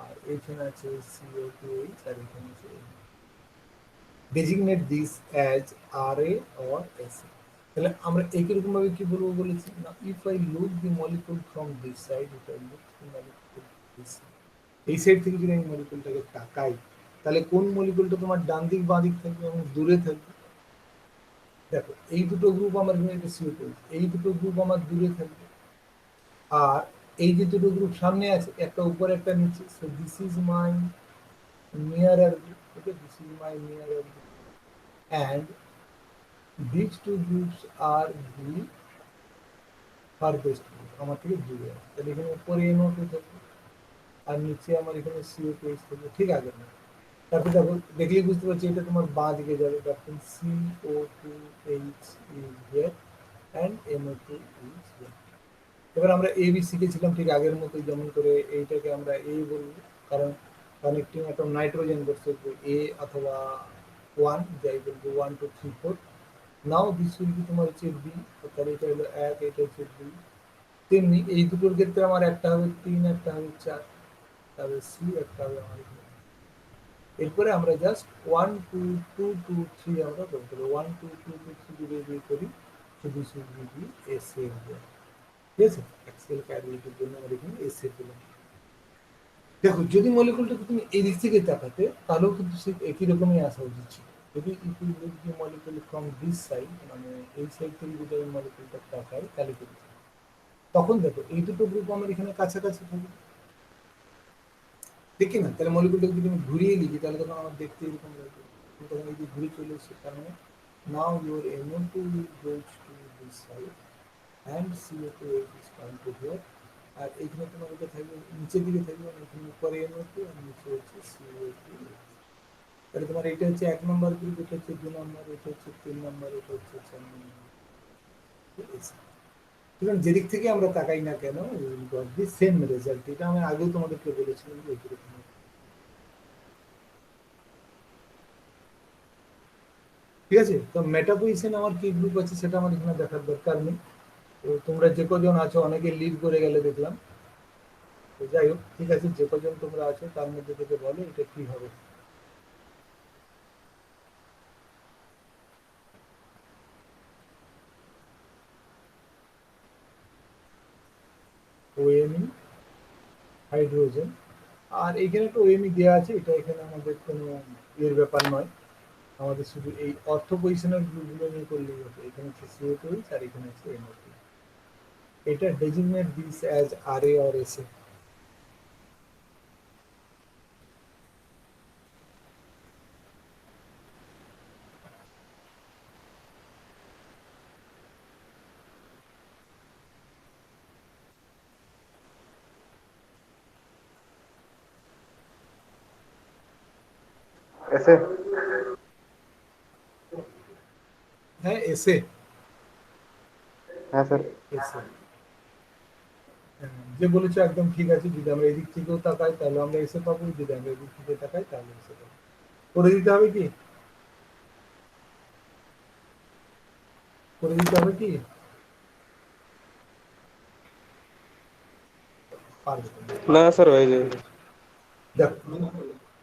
আর এখানে আছে CO2H আর এখানে আছে designate this as RA or SA। তাহলে আমরা একই রকম ভাবে কি বলবো বলেছি না, if I look the molecule from this side, if I look the molecule this এই সাইড থেকে যদি আমি মলিকুলটাকে তাকাই, তাহলে কোন মলিকুলটা তোমার ডান দিক বাঁ দিক থাকবে এবং দূরে থাকবে? দেখো এই দুটো গ্রুপ আমার এখানে CO2, এই দুটো গ্রুপ আমার দূরে থাকবে, আর এই যে দুটো গ্রুপ সামনে আছে, একটা উপরে একটা নিচে, so this is my নিয়ারার group, okay, this is my নিয়ারার group, and these two groups are the farthest group, আমার থেকে দূরে আছে। তাহলে এখানে উপরে NO2 থাকবে আর নিচে আমার এখানে CO2H থাকবে, ঠিক আছে না? তারপরে দেখো, দেখলেই বুঝতে পারছি এটা তোমার বাঁ দিকে যাবে, তখন CO2H is here and NO2 is here। এবার আমরা AB শিখেছিলাম ঠিক আগের মতোই, যেমন করে এইটাকে আমরা A বলবো, কারণ কানেক্টিং অ্যাটম নাইট্রোজেন বসছে A অথবা 1, যাই বলবো 1 2 3 4। নাও দিস উইল বি তোমার হচ্ছে B, তাহলে এটা হলো 1, এটা হচ্ছে 2। তেমনি এই দুটোর ক্ষেত্রে আমার একটা হবে 3, একটা হবে 4, তাহলে C একটা হবে আমার এখানে। এরপরে আমরা জাস্ট 1 2 2 2 3 আমরা বলতে পারি, 1 2 2 2 3 যদি বের করি, তো দিস উইল বি SA হবে। ঠিক আছে, অ্যাক্সিয়াল ক্যারিলিটির জন্য আমরা এখানে SA পেলাম। দেখো যদি মলিকুলটাকে তুমি এই দিক থেকে তাকাতে, তাহলেও কিন্তু সে একই রকমই আসা উচিত ছিল। যদি if you look the molecule from this side, মানে এই সাইড থেকে যদি আমি মলিকুলটা তাকাই, তাহলে কিন্তু তখন দেখো এই দুটো গ্রুপ আমার এখানে কাছাকাছি থাকবে, দেখি না? তাহলে মলিকুলটাকে যদি আমি ঘুরিয়ে লিখি, তাহলে তখন আমার দেখতে এরকম লাগবে, কিন্তু তখন এই যে ঘুরে চলে এসেছে, তার মানে নাও your NO2 goes to this side and CO2H is coming to here, আর এইখানে তোমার এটা থাকবে নিচের দিকে থাকবে, মানে এখানে উপরে NO2 আর নিচে হচ্ছে CO2H। তাহলে তোমার এটা হচ্ছে 1 নম্বর গ্রুপ, এটা হচ্ছে 2 নম্বর, এটা হচ্ছে 3 নম্বর, এটা হচ্ছে 4 নম্বর। সুতরাং যেদিক থেকে আমরা তাকাই না কেন, দি সেম রেজাল্ট। এটা আমি আগেও তোমাদেরকে বলেছিলাম যে এরকম। ঠিক আছে, তো মেটা পজিশন আমার কি গ্রুপ আছে সেটা আমার এখানে দেখার দরকার নেই। তো তোমরা যে কজন আছো অনেকে লিড করে গেলে দেখলাম। তো যাই হোক, ঠিক আছে, যে কজন তোমরা আছো তার মধ্যে থেকে বলো এটা কি হবে। OMe হাইড্রোজেন, আর এইখানে একটা OMe দেওয়া আছে, এটা এখানে আমাদের কোনো এর ব্যাপার নয়, আমাদের শুধু এই অর্থ পজিশনের গ্রুপগুলো নিয়ে করলেই হবে। এখানে হচ্ছে CO2H আর এখানে হচ্ছে NO2। এটা designate this as RA or SA। ऐसे। হ্যাঁ SA। हाँ सर। SA, যে বলেছো একদম ঠিক আছে। যদি আমরা এদিক থেকেও তাকাই তাহলে আমরা এসে পাবো, যদি আমরা এদিক থেকে তাকাই তাহলে এসে পাবো। করে দিতে হবে কি, করে দিতে হবে কি? পারবে না। ना सर वही है। দেখো,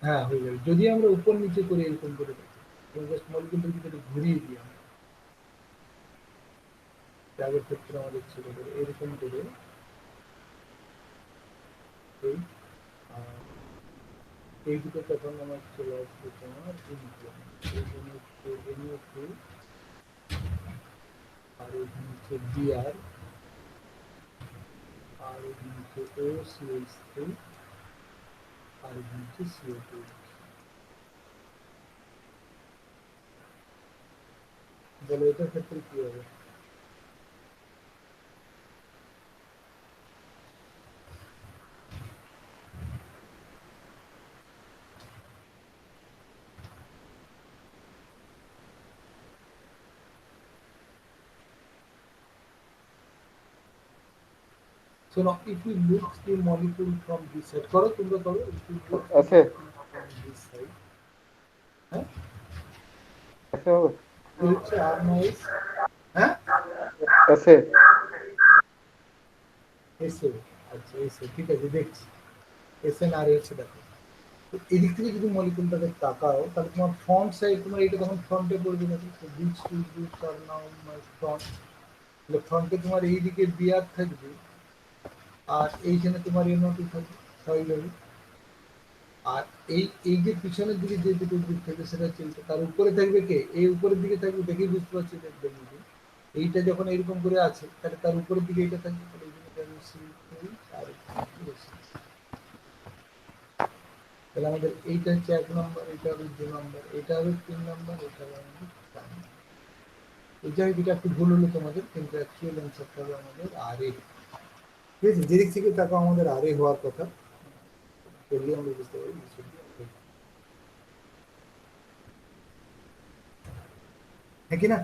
হ্যাঁ হয়ে যাবে যদি আমরা উপর নিচে করে এরকম করে দেখি, জাস্ট মলিকুলটা যদি ঘুরিয়ে দিই আমরা, আগের ক্ষেত্রে আমাদের ছিল করে এরকম করে এই এই দুটো তখন আমার চলে আসবে তোমার NO2 আর এখানে হচ্ছে Br আর এখানে হচ্ছে OCH3 আর এখানে হচ্ছে CO2। বলো এটার ক্ষেত্রে কি হবে? So now if we look the molecule from this side, করো তোমরা করো, if we look ऐसे। this side. হ্যাঁ ऐसे होगा কি হচ্ছে আর নাইস হ্যাঁ ऐसे এসে আচ্ছা এসে ঠিক আছে দেখছি এসে না আর হচ্ছে দেখো তো এদিক থেকে যদি মলিকুলটাকে তাকাও তাহলে তোমার ফ্রন্ট সাইড তোমার এটা তখন ফ্রন্টে পড়বে না this two groups are now my front তাহলে ফ্রন্টে তোমার এইদিকে বিয়ার থাকবে আর এইখানে তোমার এনওটি থাকবে স্বাভাবিকভাবে আর এই এই যে পিছনের দিকে যে দুটো গ্রুপ থাকবে সেটা চলছে তার উপরে থাকবে কে এই উপরের দিকে থাকবে দেখেই বুঝতে পারছি দেখবেন এইটা যখন এরকম করে আছে তাহলে তার উপরের দিকে এটা থাকবে তাহলে এই জন্য আর তাহলে আমাদের এইটা হচ্ছে 1 নম্বর, এটা হবে 2 নম্বর, এটা হবে 3 নম্বর, এটা হবে আমাদের 4 নম্বর। এই জায়গাটা একটু ভুল হলো তোমাদের, কিন্তু অ্যাকচুয়াল অ্যান্সারটা হবে আমাদের আরএ। ঠিক আছে, যেদিক থেকে তাকাও আমাদের আরএ হওয়ার কথা, করলে আমরা বুঝতে পারি হ্যাঁ কি না।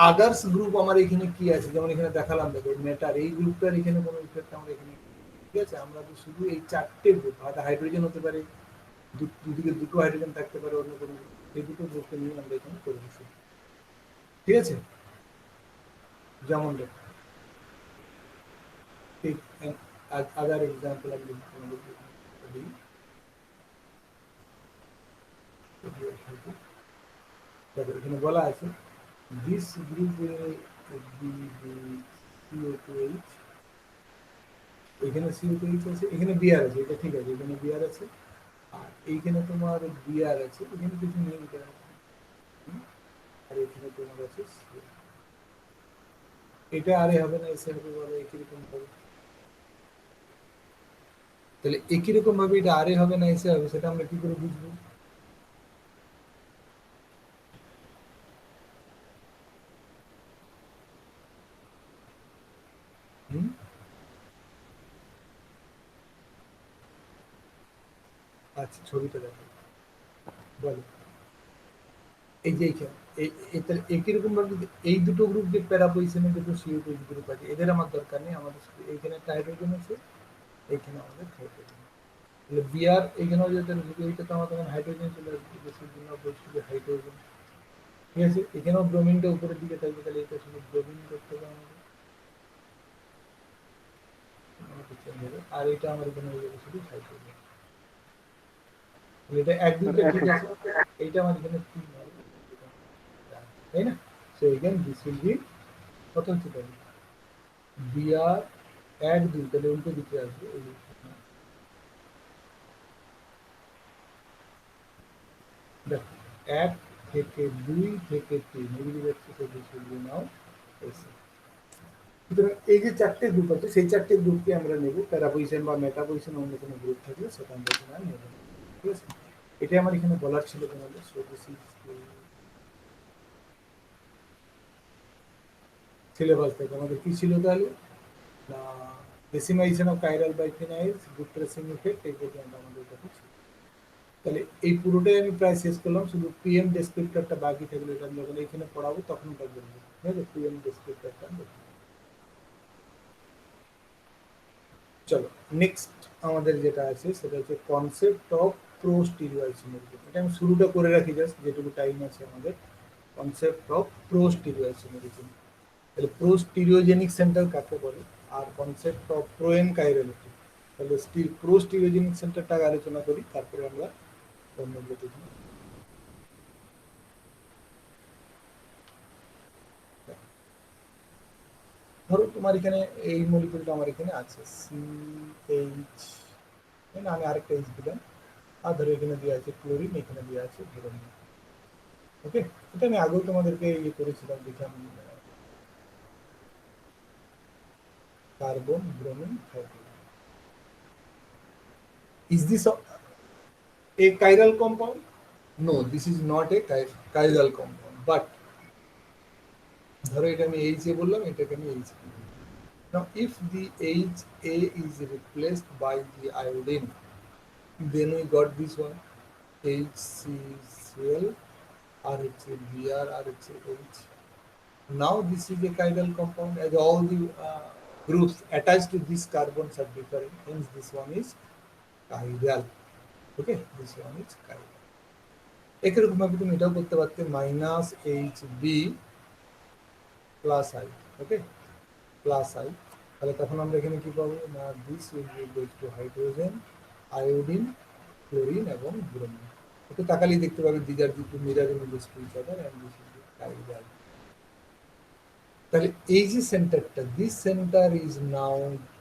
আদার্স গ্রুপ আমার এখানে কি আছে, যেমন এখানে দেখালাম দেখো মেটার এই গ্রুপটার এখানে কোনো ইফেক্ট আমরা এখানে, ঠিক আছে, আমরা শুধু এই 4টে গ্রুপ, হয়তো হাইড্রোজেন হতে পারে, দুদিকে দুটো হাইড্রোজেন থাকতে পারে, অন্য কোনো এই দুটো গ্রুপকে নিয়ে আমরা এখানে করে দিচ্ছি। ঠিক আছে, যেমন দেখো আদার এক্সাম্পল আমি দিই, দেখো এখানে বলা আছে দিস গ্রুপ CO2H, এখানে CO2H আছে, এখানে বিআর আছে, এটা ঠিক আছে, এখানে বিআর আছে, আর এইখানে তোমার বিআর আছে, এখানে কিছু নেই, আর এখানে তোমার আছে এটা আরে হবে না, এসে হবে, বলে একই রকম হবে, তাহলে একই রকম ভাবে এটা আরে হবে না এসে হবে, সেটা আমরা কি করে বুঝবো? আচ্ছা ছবিটা দেখো, বলো এই যে একই রকম ভাবে এই দুটো গ্রুপ যে প্যারা পজিশনে দুটো CO2 গ্রুপ আছে, এদের আমার দরকার নেই, আমাদের এইখানে একটা হাইড্রোজেন আছে, এইখানে আমাদের হাইড্রোজেন, তাহলে বিআর এইখানেও যেটা এইটা তো আমাদের হাইড্রোজেন চলে আসবে, বেশির জন্য বলছি যে হাইড্রোজেন, ঠিক আছে, এখানেও ব্রোমিনটা উপরের দিকে থাকবে, তাহলে এটা শুধু ব্রোমিন করতে হবে আমাদের, আর এটা আমার এখানে হয়ে যাবে শুধু হাইড্রোজেন, এটা এক দুইটা ঠিক আছে, এইটা আমার এখানে 3 হবে, তাই না? So again this will B কত হচ্ছে তাহলে বিআর 1 2, তাহলে উল্টো দিকে আসবে, দেখো 1 থেকে 2 থেকে 3 এগুলি যাচ্ছে, তো দিস উইল বি নাও এসে। সুতরাং এই যে 4টে গ্রুপ আছে, সেই 4টে গ্রুপকে আমরা নেব, প্যারা পজিশন বা মেটা পজিশন অন্য কোনো গ্রুপ থাকলে সেটা আমরা এখানে নেব, ঠিক আছে, এটাই আমার এখানে বলার ছিল তোমাদের। সো দিস ইজ সিলেবাস থেকে আমাদের কি ছিল তাহলে না, racemisation of chiral biphenyls, group buttressing effect, এই পর্যন্ত আমাদের কথা ছিল। তাহলে এই পুরোটাই আমি প্রায় শেষ করলাম, শুধু পিএম ডেসক্রিপ্টরটা বাকি থাকলে, এটা আমি যখন এখানে পড়াবো তখন ওটা বলবো, ঠিক আছে, পিএম ডেসক্রিপ্টরটা। চলো নেক্সট আমাদের যেটা আছে সেটা হচ্ছে concept of pro stereo isomerism, এটা আমি শুরুটা করে রাখি জাস্ট যেটুকু টাইম আছে আমাদের। Concept of pro stereo isomerism, তাহলে প্রো স্টিরিওজেনিক সেন্টার কাকে বলে, আর concept of pro n chirality, তাহলে প্রো স্টিরিওজেনিক সেন্টারটা আলোচনা করি, তারপরে আমরা অন্যগুলো দেখি। ধরো তোমার এখানে এই মলিকুলটা আমার এখানে আছে CH, আমি আরেকটা এইচ দিলাম, আর ধরো এখানে দেওয়া আছে ক্লোরিন, এখানে দেওয়া আছে ব্রোমিন, ওকে, এটা আমি আগেও তোমাদেরকে ইয়ে করেছিলাম, দেখলাম carbon bromine hydrogen. Is this a chiral compound? No, this is not a chiral compound, but ধরো এটা আমি HA বললাম, এটাকে আমি HA বললাম। Now if the HA is replaced by the iodine, then we got this one HCl, RHABr, RHAH. Now this is a chiral compound, as all the groups attached to these carbons are different, hence this one is chiral. Okay, this one is chiral. একই রকম ভাবে তুমি এটাও করতে পারতে minus H B plus I, okay, plus I. তাহলে তখন আমরা এখানে কি পাবো না, this will be equal to hydrogen, iodine, chlorine এবং ব্রোমিন। একটু তাকালেই দেখতে পাবে this are two mirror images to each other and this is chiral. তাহলে এই যে সেন্টারটা, this centre is now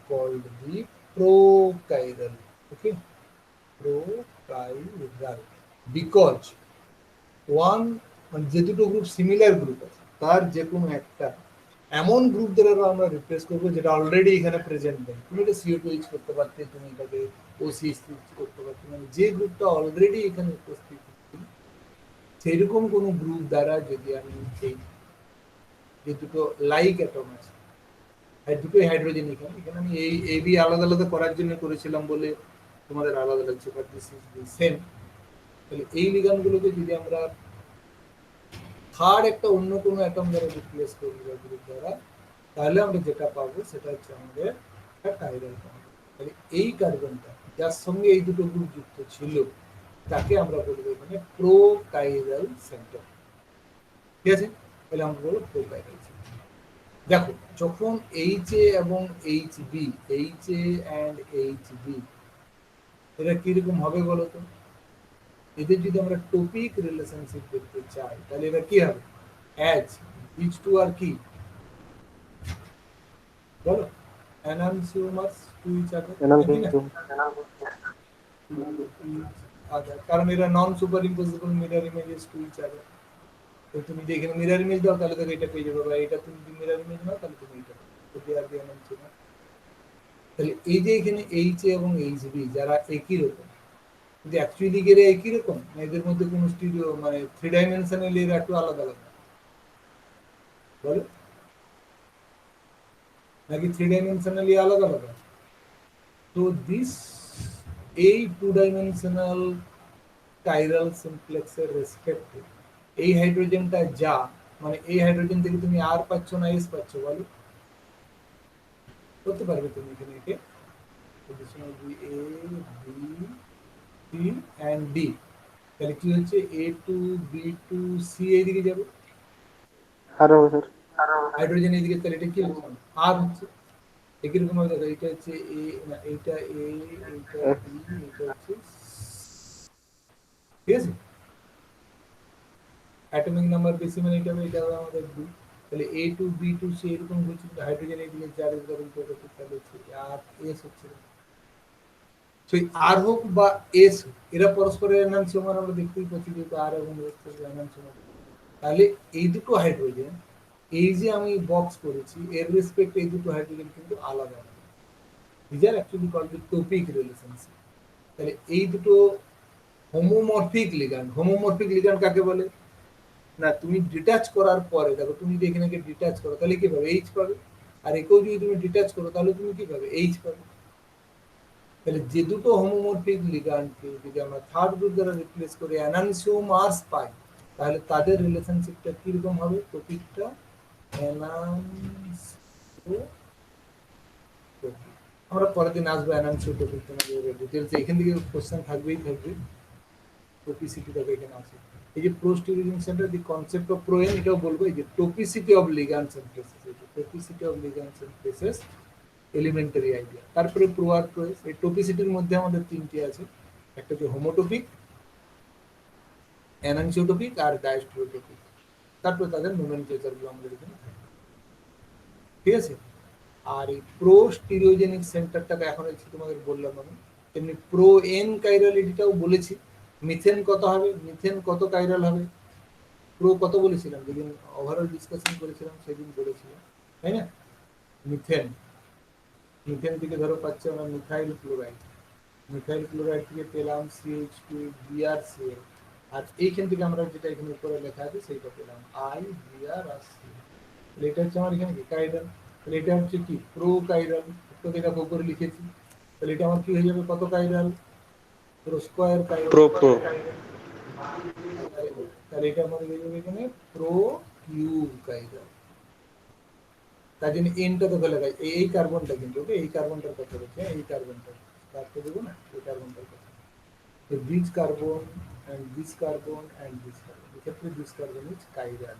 called the prochiral, okay, প্রোকাইরাল, because one, মানে যে দুটো গ্রুপ সিমিলার গ্রুপ আছে তার যে কোনো একটা এমন গ্রুপ দ্বারা আমরা রিপ্লেস করবো যেটা অলরেডি এখানে প্রেজেন্ট নেই। তুমি এটা CO2 ইউজ করতে পারতে, তুমি এটাকে OCH ইউজ করতে পারতে, মানে যে গ্রুপটা অলরেডি এখানে উপস্থিত সেরকম কোনো গ্রুপ দ্বারা যদি আমি এই যে দুটো লাইক অ্যাটম আছে, আর দুটোই হাইড্রোজেন, এখানে এখানে আমি এই এ বি আলাদা আলাদা করার জন্য করেছিলাম বলে তোমাদের আলাদা লাগছে, but this is the same. তাহলে এই লিগানগুলোকে যদি আমরা থার্ড একটা অন্য কোনো অ্যাটম দ্বারা রিপ্লেস করি বা গ্রুপ দ্বারা, তাহলে আমরা যেটা পাবো সেটা হচ্ছে আমাদের একটা কাইরাল পাবো। তাহলে এই কার্বনটা যার সঙ্গে এই দুটো গ্রুপ যুক্ত ছিল তাকে আমরা বলবো এখানে প্রো কাইরাল সেন্টার, ঠিক আছে? তাহলে আমরা বলবো প্রো কাইরাল সেন্টার। দেখো যখন এইচ এ এবং H B, H A and H B, এটা কিরকম হবে বলো তো? এদের যদি আমরা টপিক রিলেশনশিপ দেখতে চাই তাহলে এটা কি হবে? অ্যাজ ইচ টু আর কি বলো, enantiomers to each other, নাকি না? কারণ এরা non superimposable mirror images to each other. তো তুমি যদি এখানে মিরর ইমেজ দাও তাহলে তুমি এটা পেয়ে যাবে, বা এটা তুমি যদি মিরর ইমেজ নাও তাহলে তুমি এটা পাবে। তো দে আর দি enantiomer। তাহলে এই যে এখানে এইচ এ এবং এইচ বি যারা একই রকম, কিন্তু অ্যাকচুয়ালি গেলে একই রকম না, এদের মধ্যে কোনো স্টিরিও মানে থ্রি ডাইমেনশনালি এরা একটু আলাদা আলাদা বলো, নাকি থ্রি ডাইমেনশনালি আলাদা আলাদা? তো দিস এই টু ডাইমেনশনাল কাইরাল সিমপ্লেক্সের রেসপেক্টে এই হাইড্রোজেনটা যা, মানে এই হাইড্রোজেন থেকে তুমি আর পাচ্ছ না এস পাচ্ছ বলো, করতে পারবে তুমি এখানে একে positional B A B C and D. তাহলে কি হচ্ছে A to B to C এইদিকে যাবে, আর হবে স্যার। হাইড্রোজেন এইদিকে, তাহলে এটা কি হচ্ছে আর হচ্ছে। একই রকম ভাবে দেখো এটা হচ্ছে এ, না এইটা এ, এইটা এফ বি, এটা হচ্ছে, ঠিক আছে? অ্যাটমিক নাম্বার বেশি মানে এটা হবে, এটা হবে আমাদের দুই। তাহলে এ টু বি টু সি এরকম হচ্ছে, হাইড্রোজেন এইদিকে যার ডবল প্রোডাক্ট, তাহলে হচ্ছে আর এস হচ্ছে। সেই আর হোক বা এস হোক, এরা পরস্পরের এনানসিওমার আমরা দেখতেই পাচ্ছি, যেহেতু আর এবং এস এনানসিওমার। তাহলে এই দুটো হাইড্রোজেন, এই যে আমি বক্স করেছি এর রেসপেক্ট এই দুটো হাইড্রোজেন কিন্তু আলাদা আলাদা। These are actually called topic relationship. তাহলে এই দুটো হোমোমরফিক লিগ্যান্ড, হোমোমরফিক লিগ্যান্ড কাকে বলে না, তুমি ডিটাচ করার পরে দেখো, তুমি যদি এখানে ডিটাচ করো তাহলে কি পাবে? এইচ পাবে। আর একেও যদি তুমি ডিটাচ করো তাহলে তুমি কি পাবে? এইচ পাবে। তাহলে যে দুটো হোমোমরফিক লিগ্যান্ডকে যদি আমরা থার্ড গ্রুপ দ্বারা রিপ্লেস করে এনানসিওমার্স পাই, তাহলে তাদের রিলেশনশিপটা কিরকম হবে? টপিকটা এনানসিও, আমরা পরের দিন আসবো এনানসিও টপিক ডিটেলস, এখান থেকে কোশ্চেন থাকবেই থাকবে। টপিসিটিটাকে এখানে আছে, এই যে prostereogenic centre, the concept of pro n, এটাও বলবো এই যে topicity of ligands and places, এই যে topicity of ligands and places elementary idea. তারপরে প্রো আর প্রোএস, এই টপিসিটির মধ্যে আমাদের তিনটি আছে, একটা হচ্ছে হোমোটোপিক, অ্যানানসিওটোপিক আর ডায়াস্টেরিওটোপিক। তারপরে তাদের নোমেনক্লেচারগুলো আমাদের এখানে থাকে, ঠিক আছে? আর এই প্রো স্টিরিওজেনিক সেন্টারটাকে এখন হচ্ছে তোমাদের বললাম আমি, তেমনি প্রো এন কাইরালিটিটাও বলেছি। মিথেন কত হবে, মিথেন কত কাইরাল হবে, প্রো কত বলেছিলাম যেদিন ওভারঅল ডিসকাশন করেছিলাম সেদিন বলেছিলাম, তাই না? মিথেন, মিথেন থেকে ধরো পাচ্ছে আমরা মিথাইল ক্লোরাইড, মিথাইল ক্লোরাইড থেকে পেলাম CH2 BrCl, আর এইখান থেকে আমরা যেটা এখানে উপরে লেখা আছে সেইটা পেলাম I Br আর C। এটা হচ্ছে আমার এখানে কি কাইরাল, তাহলে এটা হচ্ছে কি প্রো কাইরাল, তো এটা করে লিখেছি। তাহলে এটা আমার কি হয়ে যাবে, কত কাইরাল? পুরো স্কয়ার কাইরাল। প্রো প্রো তাহলে এটা আমাদের হয়ে যাবে এখানে প্রো কিউব কাইরাল। তার জন্য এনটা তো ফেলে দেয়, এই কার্বনটা কিন্তু, ওকে, এই কার্বনটার কথা বলছে, এই কার্বনটা তারপরে দেবো না, এই কার্বনটার কথা। This carbon and this carbon and this carbon, এক্ষেত্রে দিস কার্বন ইজ কাইরাল।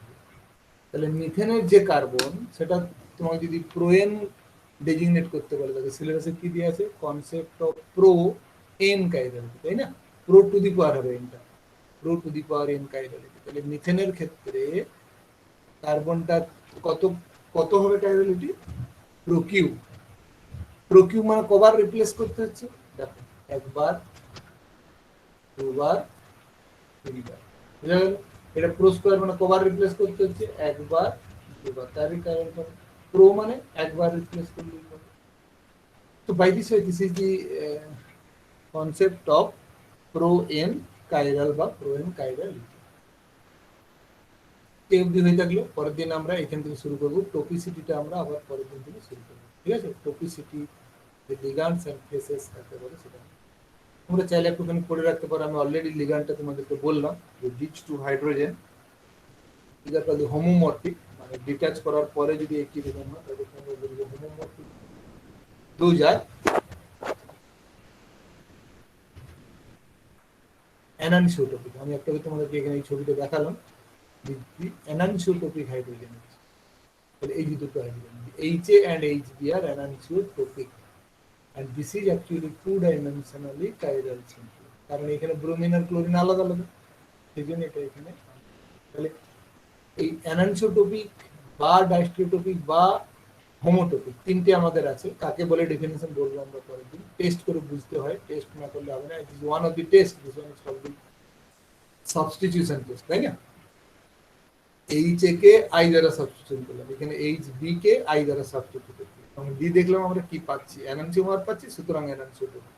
তাহলে মিথেনের যে কার্বন সেটা তোমাকে যদি প্রোয়েন ডেজিগনেট করতে বলে, তাহলে সিলেবাসে কি দিয়ে আছে, concept of pro n chirality, তাই না? প্রো টু দি পাওয়ার হবে এনটা, pro to the power n chirality. তাহলে মিথেনের ক্ষেত্রে কার্বনটা কত কত হবে chirality, pro q. Pro q মানে কবার রিপ্লেস করতে হচ্ছে, দেখো একবার, দুবার, তিনবার, বুঝা গেল? এটা প্রো স্কোয়ার মানে কবার রিপ্লেস করতে হচ্ছে, একবার, দুবার, তারই কারণ প্রো মানে একবার রিপ্লেস করলেই হবে। তো by this way this is the concept of pro N chiral বা প্রো এন কাইরাল। এই অবধি হয়ে থাকলো। পরের দিন আমরা এখান থেকে শুরু করবো, টপিসিটিটা আমরা আবার পরের দিন থেকে শুরু করবো, ঠিক আছে? টপিসিটি, লিগ্যান্ডস এন্ড ফেসেস কাকে বলে সেটা তোমরা চাইলে একটুখানি পড়ে রাখতে পারো। আমি অলরেডি লিগ্যান্ডটা তোমাদেরকে বললাম, যে ডিচ টু হাইড্রোজেন ইজার কাল হোমোমরফিক, মানে ডিটাচ করার পরে যদি একই রকম হয় তাহলে তোমরা বলবে হোমোমরফিক। দু যায় অ্যানানসিওটপিক, আমি একটা তোমাদেরকে এখানে এই ছবিটা দেখালাম, অ্যানানসিওটপিক হাইড্রোজেন। তাহলে এই যে দুটো hydrogen HA and HB are anisotropic, and this is actually two dimensionally chiral simple, কারণ এখানে ব্রোমিন আর ক্লোরিন আলাদা আলাদা, সেই জন্য এটা এখানে। তাহলে এই অ্যানানসিওটপিক বা ডাইস্টিওটপিক বা হোমোটপিক তিনটে আমাদের আছে। কাকে বলে ডেফিনেশন বলবো আমরা পরের দিন, টেস্ট করে বুঝতে হয়, টেস্ট না করলে হবে না। It is one of the test, this one is called the substitution test, তাই না? এইচ এ কে আই দ্বারা সাবস্টিটিউশন করলাম, এখানে এইচ বি কে আই দ্বারা সাবস্টিটিউট করলাম, ডি দেখলাম আমরা কি পাচ্ছি, এনানসিওমার পাচ্ছি, সুতরাং এনানসিওটপিক।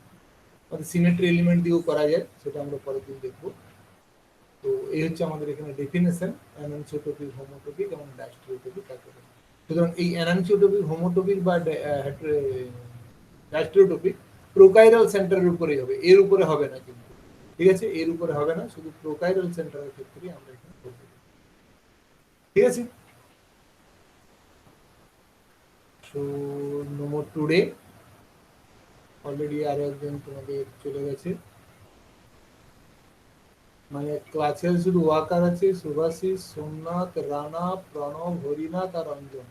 আমাদের সিমেট্রি এলিমেন্ট দিয়েও করা যায়, সেটা আমরা পরের দিন দেখবো। তো এই হচ্ছে আমাদের এখানে ডেফিনেশন অ্যানানসিওটপিক, হোমোটপিক এবং ডাইস্টিওটপিক কাকে বলে। সুতরাং এই অ্যানানসিওটপিক, হোমোটপিক বা ডাইস্টিওটপিক প্রোকাইরাল সেন্টারের উপরেই হবে, এর উপরে হবে না কিন্তু, ঠিক আছে? এর উপরে হবে না, শুধু প্রোকাইরাল সেন্টারের ক্ষেত্রেই আমরা এখানে করব, ঠিক আছে? So no more today, already আরো একজন তোমাদের চলে গেছে, মানে ক্লাসে শুধু ওয়াকার আছে, সুভাষিস, সোমনাথ, রানা, প্রণব, হরিনাথ আর অঞ্জন।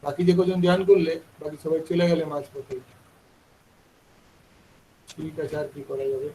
বাকি যে কজন জয়েন করলে বাকি সবাই চলে গেলে মাঝপথে। ঠিক আছে, আর কি করা যাবে।